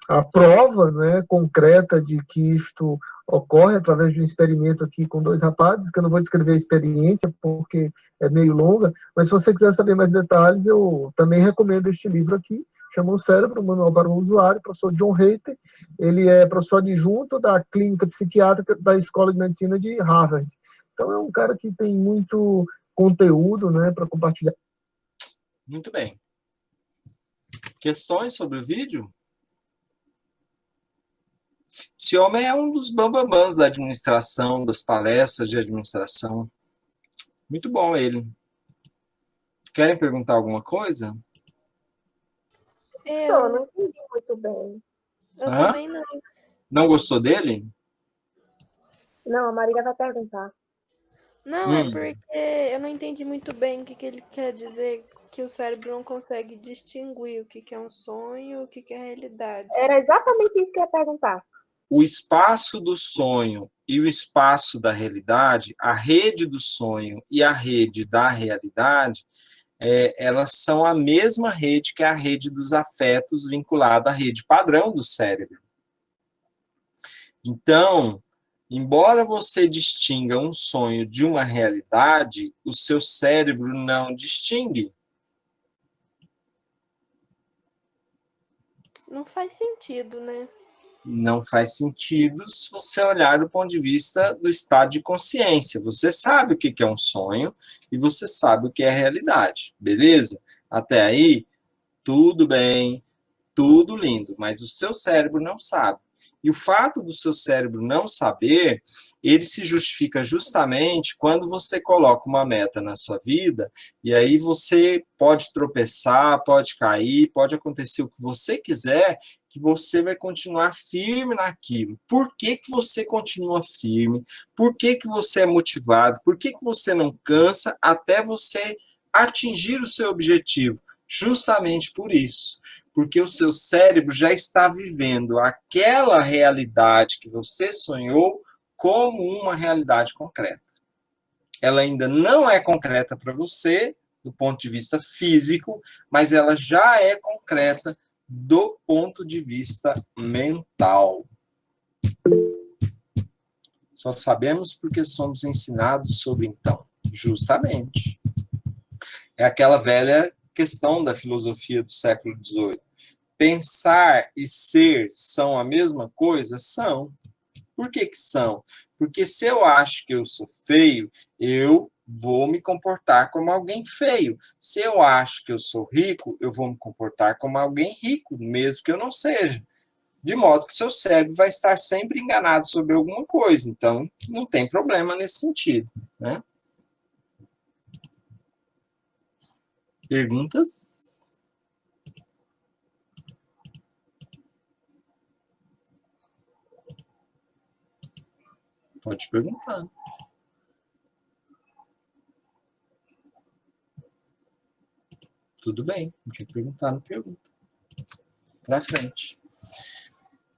a prova, né, concreta de que isto ocorre através de um experimento aqui com 2 rapazes, que eu não vou descrever a experiência porque é meio longa, mas se você quiser saber mais detalhes, eu também recomendo este livro aqui, chama O Cérebro, Manual para o Usuário, professor John Hattie. Ele é professor adjunto da clínica psiquiátrica da Escola de Medicina de Harvard. Então é um cara que tem muito conteúdo, né, para compartilhar. Muito bem. Questões sobre o vídeo? Esse homem é um dos bambambãs da administração, das palestras de administração. Muito bom ele. Querem perguntar alguma coisa? Eu não entendi muito bem. Eu também não. Não gostou dele? Não, a Marília vai perguntar. Não, é porque eu não entendi muito bem o que ele quer dizer, que o cérebro não consegue distinguir o que é um sonho e o que é realidade. Era exatamente isso que eu ia perguntar. O espaço do sonho e o espaço da realidade, a rede do sonho e a rede da realidade, elas são a mesma rede que a rede dos afetos vinculada à rede padrão do cérebro. Então, embora você distinga um sonho de uma realidade, o seu cérebro não distingue. Não faz sentido, né? Não faz sentido se você olhar do ponto de vista do estado de consciência. Você sabe o que é um sonho e você sabe o que é realidade, beleza? Até aí, tudo bem, tudo lindo, mas o seu cérebro não sabe. E o fato do seu cérebro não saber, ele se justifica justamente quando você coloca uma meta na sua vida, e aí você pode tropeçar, pode cair, pode acontecer o que você quiser, que você vai continuar firme naquilo. Por que que você continua firme? Por que que você é motivado? Por que que você não cansa até você atingir o seu objetivo? Justamente por isso. Porque o seu cérebro já está vivendo aquela realidade que você sonhou como uma realidade concreta. Ela ainda não é concreta para você, do ponto de vista físico, mas ela já é concreta do ponto de vista mental. Só sabemos porque somos ensinados sobre então. Justamente. É aquela velha questão da filosofia do século XVIII. Pensar e ser são a mesma coisa? São. Por que que são? Porque se eu acho que eu sou feio, eu vou me comportar como alguém feio. Se eu acho que eu sou rico, eu vou me comportar como alguém rico, mesmo que eu não seja. De modo que seu cérebro vai estar sempre enganado sobre alguma coisa. Então, não tem problema nesse sentido, né? Perguntas? Pode perguntar. Tudo bem, não quer perguntar, não pergunta. Pra frente.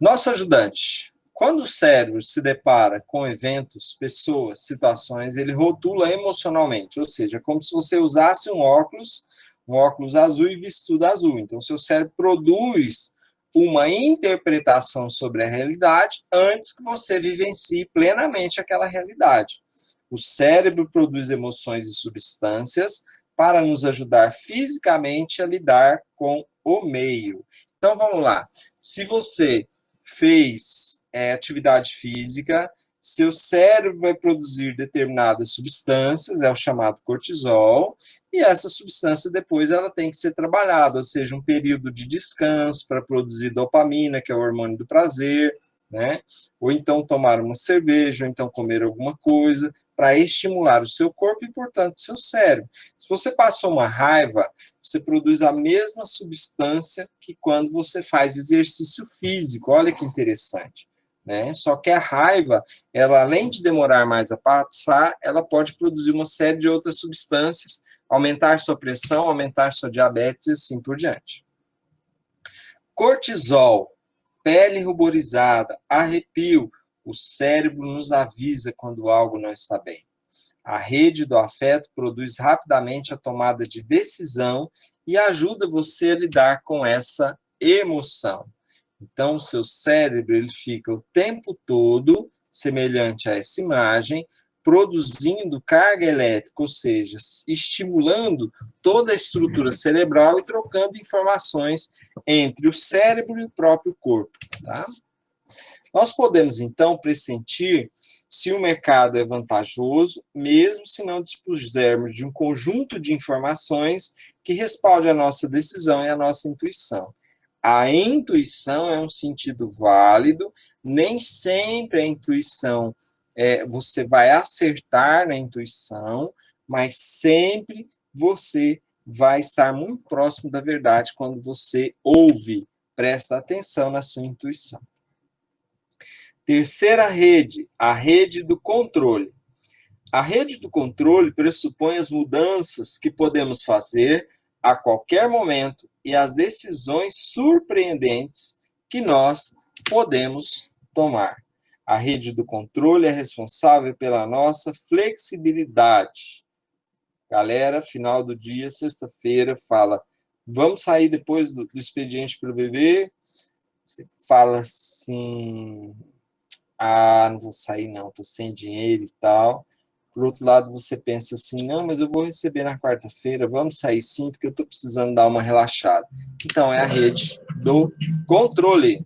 Nosso ajudante. Quando o cérebro se depara com eventos, pessoas, situações, ele rotula emocionalmente, ou seja, é como se você usasse um óculos azul e visse tudo azul. Então, seu cérebro produz uma interpretação sobre a realidade antes que você vivencie plenamente aquela realidade. O cérebro produz emoções e substâncias para nos ajudar fisicamente a lidar com o meio. Então, vamos lá. Se você fez atividade física, seu cérebro vai produzir determinadas substâncias, é o chamado cortisol, e essa substância depois ela tem que ser trabalhada, ou seja, um período de descanso para produzir dopamina, que é o hormônio do prazer, né? Ou então tomar uma cerveja, ou então comer alguma coisa, para estimular o seu corpo e, portanto, o seu cérebro. Se você passou uma raiva, você produz a mesma substância que quando você faz exercício físico. Olha que interessante, né? Só que a raiva, ela, além de demorar mais a passar, ela pode produzir uma série de outras substâncias, aumentar sua pressão, aumentar sua diabetes e assim por diante. Cortisol, pele ruborizada, arrepio, o cérebro nos avisa quando algo não está bem. A rede do afeto produz rapidamente a tomada de decisão e ajuda você a lidar com essa emoção. Então, o seu cérebro ele fica o tempo todo, semelhante a essa imagem, produzindo carga elétrica, ou seja, estimulando toda a estrutura cerebral e trocando informações entre o cérebro e o próprio corpo, tá? Nós podemos, então, pressentir se o mercado é vantajoso, mesmo se não dispusermos de um conjunto de informações que respalde a nossa decisão e a nossa intuição. A intuição é um sentido válido, nem sempre a intuição, você vai acertar na intuição, mas sempre você vai estar muito próximo da verdade quando você ouve, presta atenção na sua intuição. Terceira rede, a rede do controle. A rede do controle pressupõe as mudanças que podemos fazer a qualquer momento e as decisões surpreendentes que nós podemos tomar. A rede do controle é responsável pela nossa flexibilidade. Galera, final do dia, sexta-feira, fala, vamos sair depois do expediente para o bebê? Você fala assim, não vou sair não, estou sem dinheiro e tal. Por outro lado, você pensa assim, não, mas eu vou receber na quarta-feira, vamos sair sim, porque eu estou precisando dar uma relaxada. Então, é a rede do controle.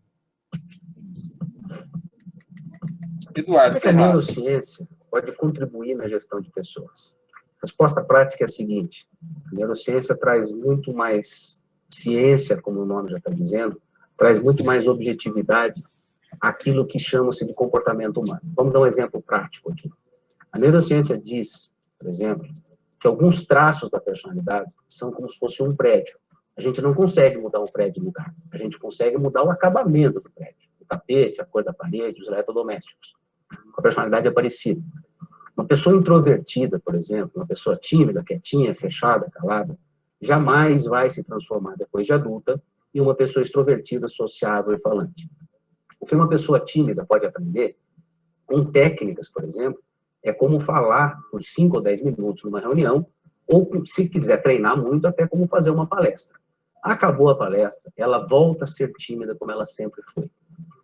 Eduardo Como é que a Ferraz. neurociência pode contribuir na gestão de pessoas? A resposta prática é a seguinte: a neurociência traz muito mais ciência, como o nome já está dizendo, traz muito mais objetividade àquilo que chama-se de comportamento humano. Vamos dar um exemplo prático aqui. A neurociência diz, por exemplo, que alguns traços da personalidade são como se fosse um prédio. A gente não consegue mudar um prédio de lugar. A gente consegue mudar o acabamento do prédio. O tapete, a cor da parede, os eletrodomésticos. A personalidade é parecida. Uma pessoa introvertida, por exemplo, uma pessoa tímida, quietinha, fechada, calada, jamais vai se transformar depois de adulta em uma pessoa extrovertida, sociável e falante. O que uma pessoa tímida pode aprender, com técnicas, por exemplo, é como falar por 5 ou 10 minutos numa reunião, ou, se quiser treinar muito, até como fazer uma palestra. Acabou a palestra, ela volta a ser tímida como ela sempre foi.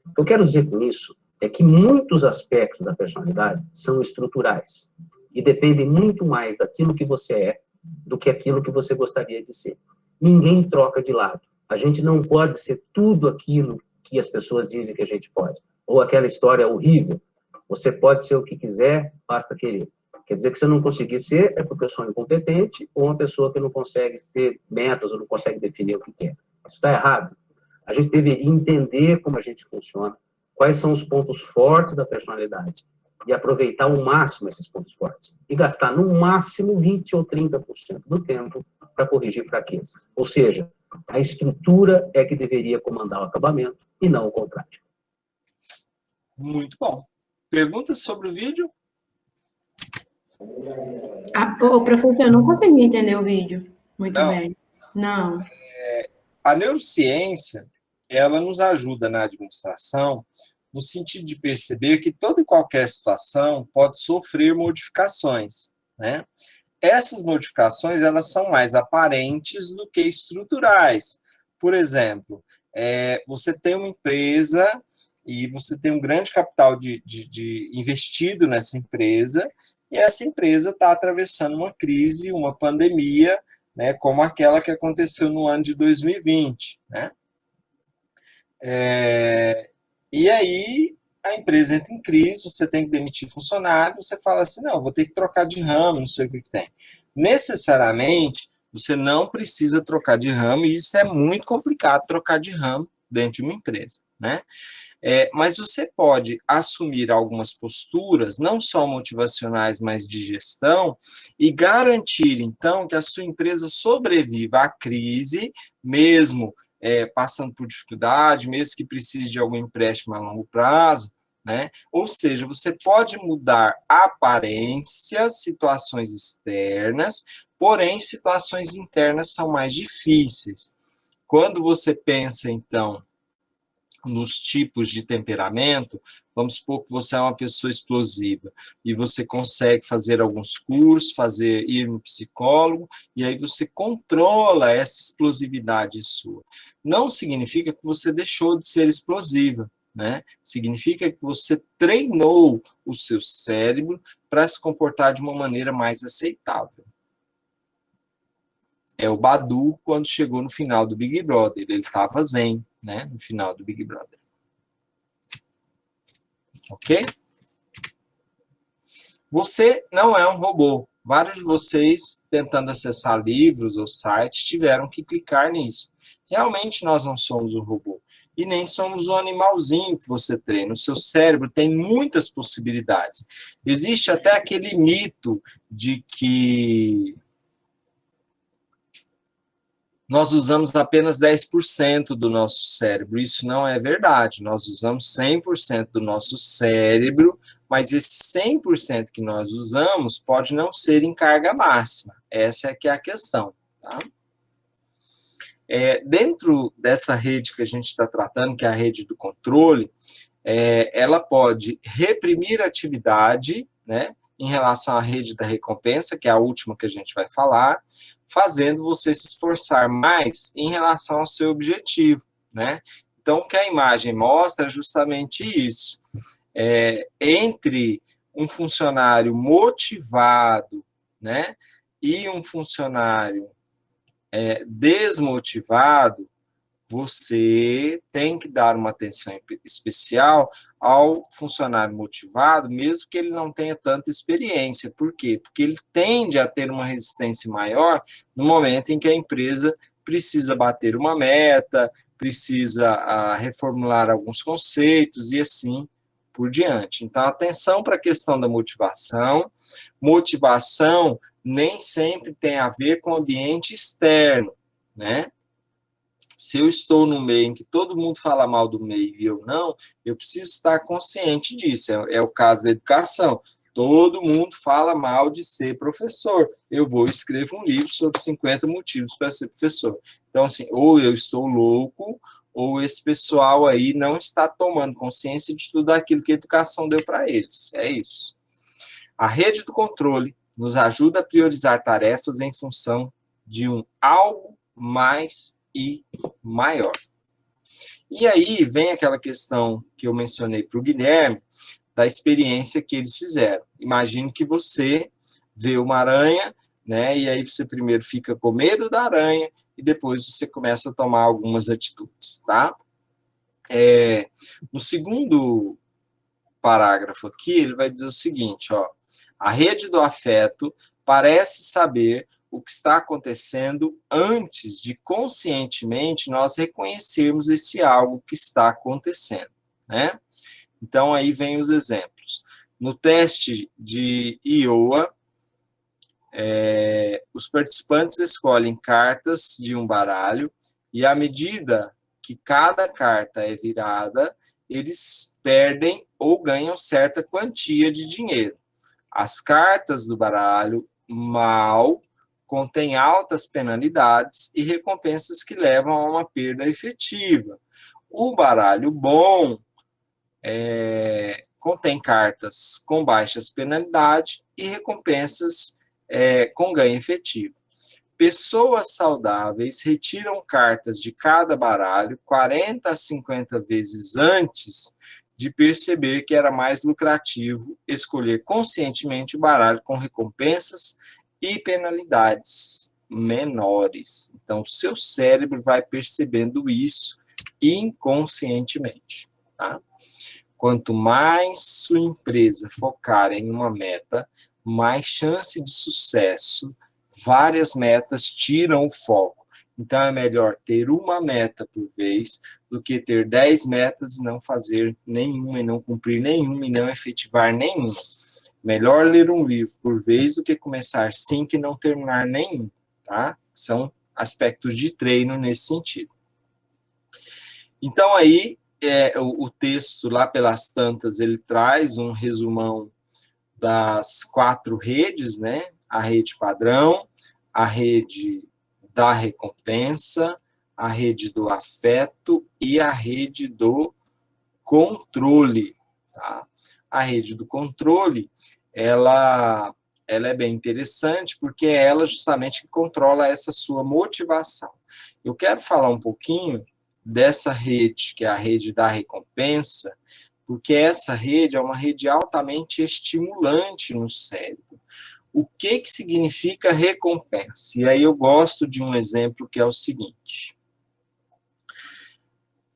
O que eu quero dizer com isso é que muitos aspectos da personalidade são estruturais e dependem muito mais daquilo que você é do que aquilo que você gostaria de ser. Ninguém troca de lado. A gente não pode ser tudo aquilo que as pessoas dizem que a gente pode. Ou aquela história horrível. Você pode ser o que quiser, basta querer. Quer dizer que se eu não conseguir ser, é porque eu sou incompetente ou uma pessoa que não consegue ter metas ou não consegue definir o que quer. Isso está errado. A gente deveria entender como a gente funciona, quais são os pontos fortes da personalidade e aproveitar ao máximo esses pontos fortes. E gastar no máximo 20 ou 30% do tempo para corrigir fraquezas. Ou seja, a estrutura é que deveria comandar o acabamento e não o contrário. Muito bom. Perguntas sobre o vídeo? Professor, eu não consegui entender o vídeo muito Não. bem. Não. A neurociência, ela nos ajuda na administração no sentido de perceber que toda e qualquer situação pode sofrer modificações, né? Essas modificações, elas são mais aparentes do que estruturais. Por exemplo, você tem uma empresa e você tem um grande capital de investido nessa empresa, e essa empresa está atravessando uma crise, uma pandemia, né, como aquela que aconteceu no ano de 2020, né? E aí a empresa entra em crise, você tem que demitir funcionário, você fala assim, não, vou ter que trocar de ramo, não sei o que tem. Necessariamente, você não precisa trocar de ramo, e isso é muito complicado, trocar de ramo dentro de uma empresa, né? Mas você pode assumir algumas posturas, não só motivacionais, mas de gestão, e garantir, então, que a sua empresa sobreviva à crise, mesmo passando por dificuldade, mesmo que precise de algum empréstimo a longo prazo, né? Ou seja, você pode mudar aparências, situações externas, porém, situações internas são mais difíceis. Quando você pensa, então, nos tipos de temperamento, vamos supor que você é uma pessoa explosiva e você consegue fazer alguns cursos, ir no psicólogo, e aí você controla essa explosividade sua. Não significa que você deixou de ser explosiva, né? Significa que você treinou o seu cérebro para se comportar de uma maneira mais aceitável. O Badu, quando chegou no final do Big Brother, ele estava zen, né, no final do Big Brother. Ok? Você não é um robô. Vários de vocês, tentando acessar livros ou sites, tiveram que clicar nisso. Realmente nós não somos um robô. E nem somos um animalzinho que você treina. O seu cérebro tem muitas possibilidades. Existe até aquele mito de que nós usamos apenas 10% do nosso cérebro. Isso não é verdade. Nós usamos 100% do nosso cérebro, mas esse 100% que nós usamos pode não ser em carga máxima. Essa é que é a questão. Tá? Dentro dessa rede que a gente está tratando, que é a rede do controle, ela pode reprimir a atividade, né, em relação à rede da recompensa, que é a última que a gente vai falar, fazendo você se esforçar mais em relação ao seu objetivo, né? Então, o que a imagem mostra é justamente isso. Entre um funcionário motivado, né, e um funcionário desmotivado, você tem que dar uma atenção especial ao funcionário motivado, mesmo que ele não tenha tanta experiência. Por quê? Porque ele tende a ter uma resistência maior no momento em que a empresa precisa bater uma meta, precisa reformular alguns conceitos e assim por diante. Então, atenção para a questão da motivação. Motivação nem sempre tem a ver com o ambiente externo, né? Se eu estou no meio em que todo mundo fala mal do meio e eu não, eu preciso estar consciente disso. É o caso da educação. Todo mundo fala mal de ser professor. Eu vou escrever um livro sobre 50 motivos para ser professor. Então, assim, ou eu estou louco, ou esse pessoal aí não está tomando consciência de tudo aquilo que a educação deu para eles. É isso. A rede do controle nos ajuda a priorizar tarefas em função de um algo mais e maior. E aí vem aquela questão que eu mencionei para o Guilherme, da experiência que eles fizeram. Imagine que você vê uma aranha, né, e aí você primeiro fica com medo da aranha e depois você começa a tomar algumas atitudes, tá? No segundo parágrafo aqui, ele vai dizer o seguinte, ó, a rede do afeto parece saber o que está acontecendo antes de conscientemente nós reconhecermos esse algo que está acontecendo, né? Então, aí vem os exemplos. No teste de Iowa, os participantes escolhem cartas de um baralho e, à medida que cada carta é virada, eles perdem ou ganham certa quantia de dinheiro. As cartas do baralho mal contêm altas penalidades e recompensas que levam a uma perda efetiva. O baralho bom contém cartas com baixas penalidades e recompensas com ganho efetivo. Pessoas saudáveis retiram cartas de cada baralho 40 a 50 vezes antes de perceber que era mais lucrativo escolher conscientemente o baralho com recompensas e penalidades menores. Então, o seu cérebro vai percebendo isso inconscientemente, tá? Quanto mais sua empresa focar em uma meta, mais chance de sucesso. Várias metas tiram o foco. Então, é melhor ter uma meta por vez do que ter 10 metas e não fazer nenhuma, e não cumprir nenhuma, e não efetivar nenhuma. Melhor ler um livro por vez do que começar 5 e não terminar nenhum, tá? São aspectos de treino nesse sentido. Então, aí, o texto, lá pelas tantas, ele traz um resumão das 4 redes, né? A rede padrão, a rede da recompensa, a rede do afeto e a rede do controle, tá? A rede do controle, ela é bem interessante porque é ela justamente que controla essa sua motivação. Eu quero falar um pouquinho dessa rede, que é a rede da recompensa, porque essa rede é uma rede altamente estimulante no cérebro. O que significa recompensa? E aí eu gosto de um exemplo que é o seguinte.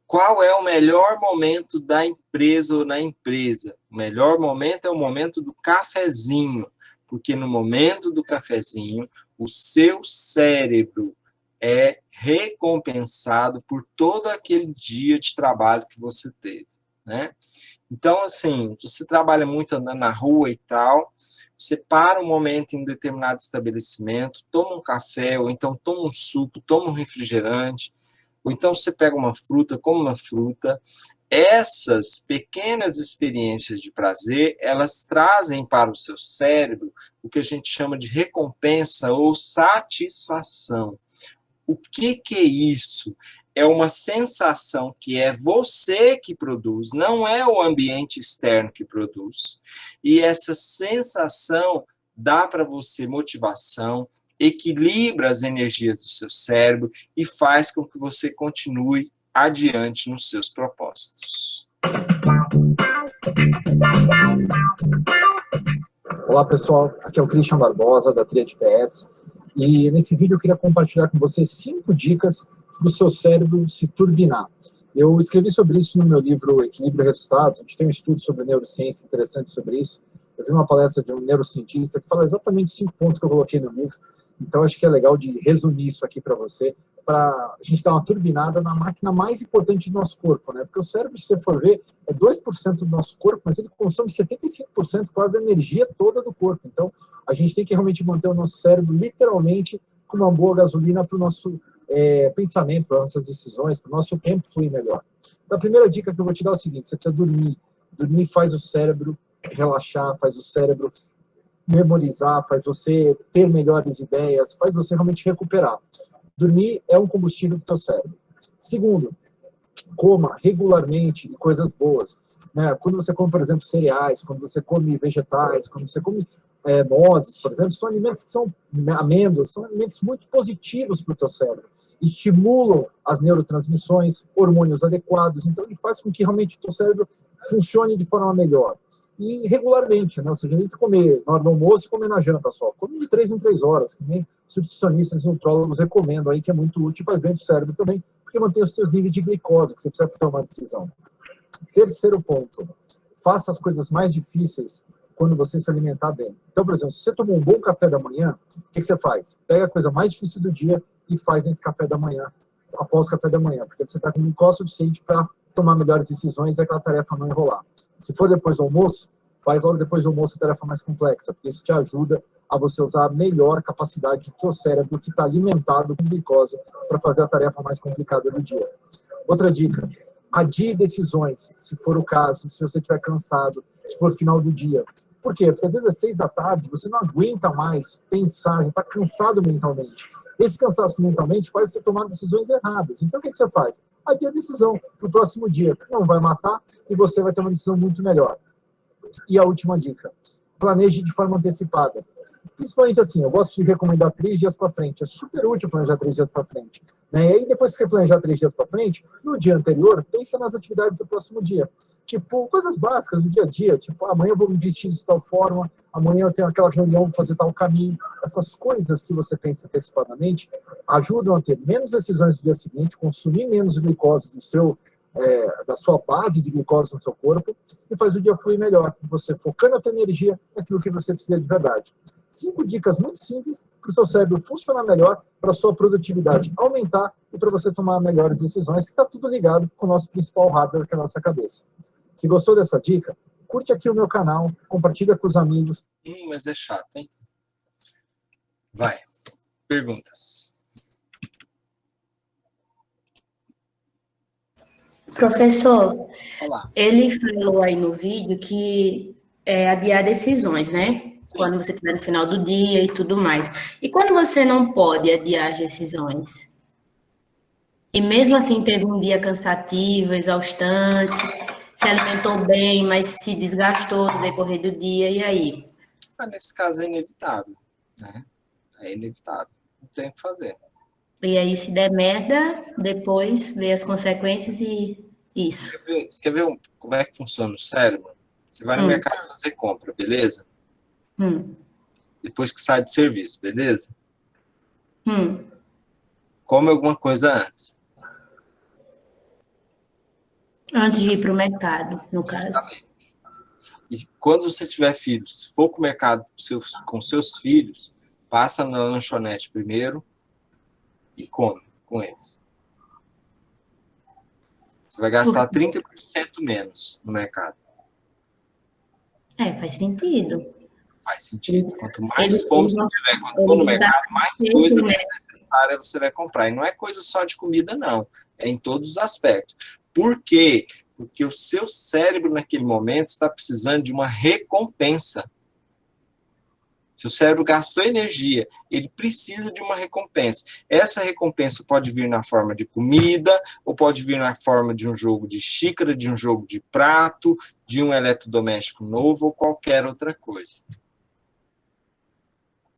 Qual é o melhor momento da empresa ou na empresa? O melhor momento é o momento do cafezinho, porque no momento do cafezinho, o seu cérebro é recompensado por todo aquele dia de trabalho que você teve, né? Então, assim, você trabalha muito andando na rua e tal, você para um momento em um determinado estabelecimento, toma um café, ou então toma um suco, toma um refrigerante, ou então você pega uma fruta, come uma fruta. Essas pequenas experiências de prazer, elas trazem para o seu cérebro o que a gente chama de recompensa ou satisfação. O que é isso? É uma sensação que é você que produz, não é o ambiente externo que produz. E essa sensação dá para você motivação, equilibra as energias do seu cérebro e faz com que você continue adiante nos seus propósitos. Olá, pessoal. Aqui é o Christian Barbosa, da Tríade PS. E nesse vídeo eu queria compartilhar com vocês 5 dicas para o seu cérebro se turbinar. Eu escrevi sobre isso no meu livro Equilíbrio e Resultados. A gente tem um estudo sobre neurociência interessante sobre isso. Eu vi uma palestra de um neurocientista que fala exatamente 5 pontos que eu coloquei no livro. Então, acho que é legal de resumir isso aqui para você, a gente dar uma turbinada na máquina mais importante do nosso corpo, né? Porque o cérebro, se você for ver, é 2% do nosso corpo, mas ele consome 75% quase da energia toda do corpo. Então, a gente tem que realmente manter o nosso cérebro literalmente com uma boa gasolina para o nosso pensamento, para nossas decisões, para o nosso tempo fluir melhor. Então, a primeira dica que eu vou te dar é o seguinte: você precisa dormir. Dormir faz o cérebro relaxar, faz o cérebro memorizar, faz você ter melhores ideias, faz você realmente recuperar. Dormir é um combustível para o teu cérebro. Segundo, coma regularmente coisas boas. Né? Quando você come, por exemplo, cereais, quando você come vegetais, quando você come nozes, por exemplo, são alimentos que são amêndoas, são alimentos muito positivos para o teu cérebro. Estimulam as neurotransmissões, hormônios adequados, então ele faz com que realmente o teu cérebro funcione de forma melhor. E regularmente, né? Ou seja, nem comer na hora do almoço e comer na janta só. Come de 3 em 3 horas, que nem os nutricionistas e nutrólogos recomendam aí, que é muito útil e faz bem para o cérebro também, porque mantém os seus níveis de glicose, que você precisa tomar decisão. Terceiro ponto, faça as coisas mais difíceis quando você se alimentar bem. Então, por exemplo, se você tomou um bom café da manhã, o que você faz? Pega a coisa mais difícil do dia e faz esse café da manhã, após o café da manhã, porque você está com glicose suficiente para tomar melhores decisões e aquela tarefa não enrolar. Se for depois do almoço, faz logo depois do almoço a tarefa mais complexa, porque isso te ajuda a você usar a melhor capacidade do seu cérebro que está alimentado com glicose para fazer a tarefa mais complicada do dia. Outra dica, adie decisões, se for o caso, se você estiver cansado, se for final do dia. Por quê? Porque às vezes às 6 da tarde você não aguenta mais pensar, já está cansado mentalmente. Esse cansaço mentalmente faz você tomar decisões erradas. Então o que você faz? Adia a decisão para o próximo dia. Não vai matar e você vai ter uma decisão muito melhor. E a última dica, planeje de forma antecipada. Principalmente assim, eu gosto de recomendar 3 dias para frente. É super útil planejar 3 dias para frente. Né? E aí, depois que você planejar 3 dias para frente, no dia anterior, pensa nas atividades do próximo dia. Tipo, coisas básicas do dia a dia. Tipo, amanhã eu vou me vestir de tal forma, amanhã eu tenho aquela reunião, vou fazer tal caminho. Essas coisas que você pensa antecipadamente ajudam a ter menos decisões no dia seguinte, consumir menos glicose da sua base de glicose no seu corpo e faz o dia fluir melhor, você focando a tua energia naquilo que você precisa de verdade. 5 dicas muito simples para o seu cérebro funcionar melhor, para a sua produtividade aumentar e para você tomar melhores decisões, que está tudo ligado com o nosso principal hardware, que é a nossa cabeça. Se gostou dessa dica, curte aqui o meu canal, compartilha com os amigos. Mas é chato, hein? Vai. Perguntas. Professor, Olá. ele falou aí no vídeo que é adiar decisões, né? Quando você estiver no final do dia e tudo mais. E quando você não pode adiar as decisões? E mesmo assim teve um dia cansativo, exaustante, se alimentou bem, mas se desgastou no decorrer do dia, e aí? Nesse caso é inevitável, né? É inevitável. Não tem o que fazer. E aí, se der merda, depois vê as consequências e isso. Você quer ver como é que funciona o cérebro? Você vai no mercado fazer compra, beleza? Depois que sai do serviço, beleza? Come alguma coisa antes. Antes de ir para o mercado, no caso. E quando você tiver filhos, se for para o mercado com seus filhos, passa na lanchonete primeiro e come com eles. Você vai gastar 30% menos no mercado. Faz sentido. Faz sentido. Quanto mais fome você tiver, quando for no mercado, mais coisa desnecessária você vai comprar. E não é coisa só de comida, não. É em todos os aspectos. Por quê? Porque o seu cérebro, naquele momento, está precisando de uma recompensa. Seu cérebro gastou energia, ele precisa de uma recompensa. Essa recompensa pode vir na forma de comida, ou pode vir na forma de um jogo de xícara, de um jogo de prato, de um eletrodoméstico novo, ou qualquer outra coisa.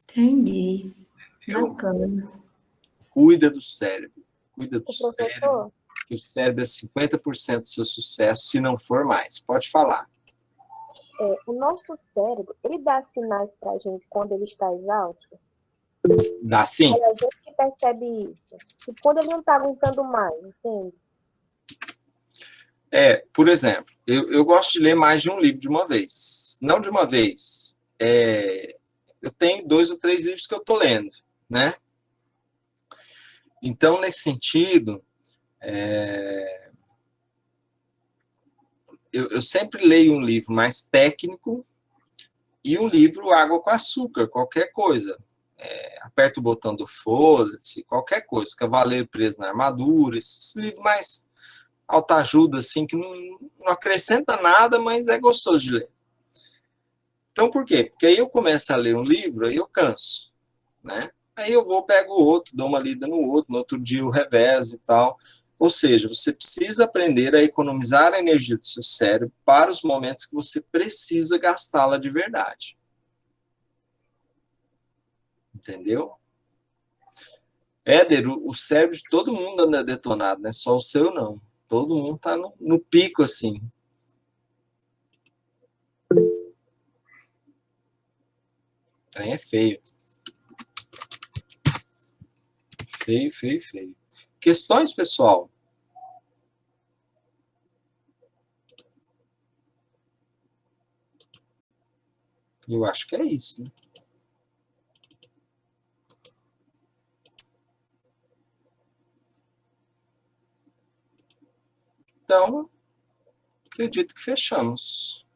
Entendi. Bacana. Cuida do cérebro. Cuida do cérebro. Que o cérebro é 50% do seu sucesso, se não for mais. Pode falar. O nosso cérebro, ele dá sinais pra gente quando ele está exausto? Dá sim. Aí a gente que percebe isso. E quando ele não está aguentando mais, entende? Por exemplo, eu gosto de ler mais de um livro de uma vez. Não de uma vez. Eu tenho 2 ou 3 livros que eu estou lendo, né? Então, nesse sentido, eu sempre leio um livro mais técnico e um livro água com açúcar, qualquer coisa. Aperta o botão do foda-se, qualquer coisa. Cavaleiro Preso na Armadura, esses livros mais autoajuda, assim, que não acrescenta nada, mas é gostoso de ler. Então, por quê? Porque aí eu começo a ler um livro, aí eu canso, né? Aí eu vou, pego o outro, dou uma lida no outro, no outro dia eu revezo e tal. Ou seja, você precisa aprender a economizar a energia do seu cérebro para os momentos que você precisa gastá-la de verdade. Entendeu? Éder, o cérebro de todo mundo anda detonado, não é só o seu, não. Todo mundo está no pico, assim. Aí é feio. Feio, feio, feio. Questões, pessoal? Eu acho que é isso, né? Então, acredito que fechamos.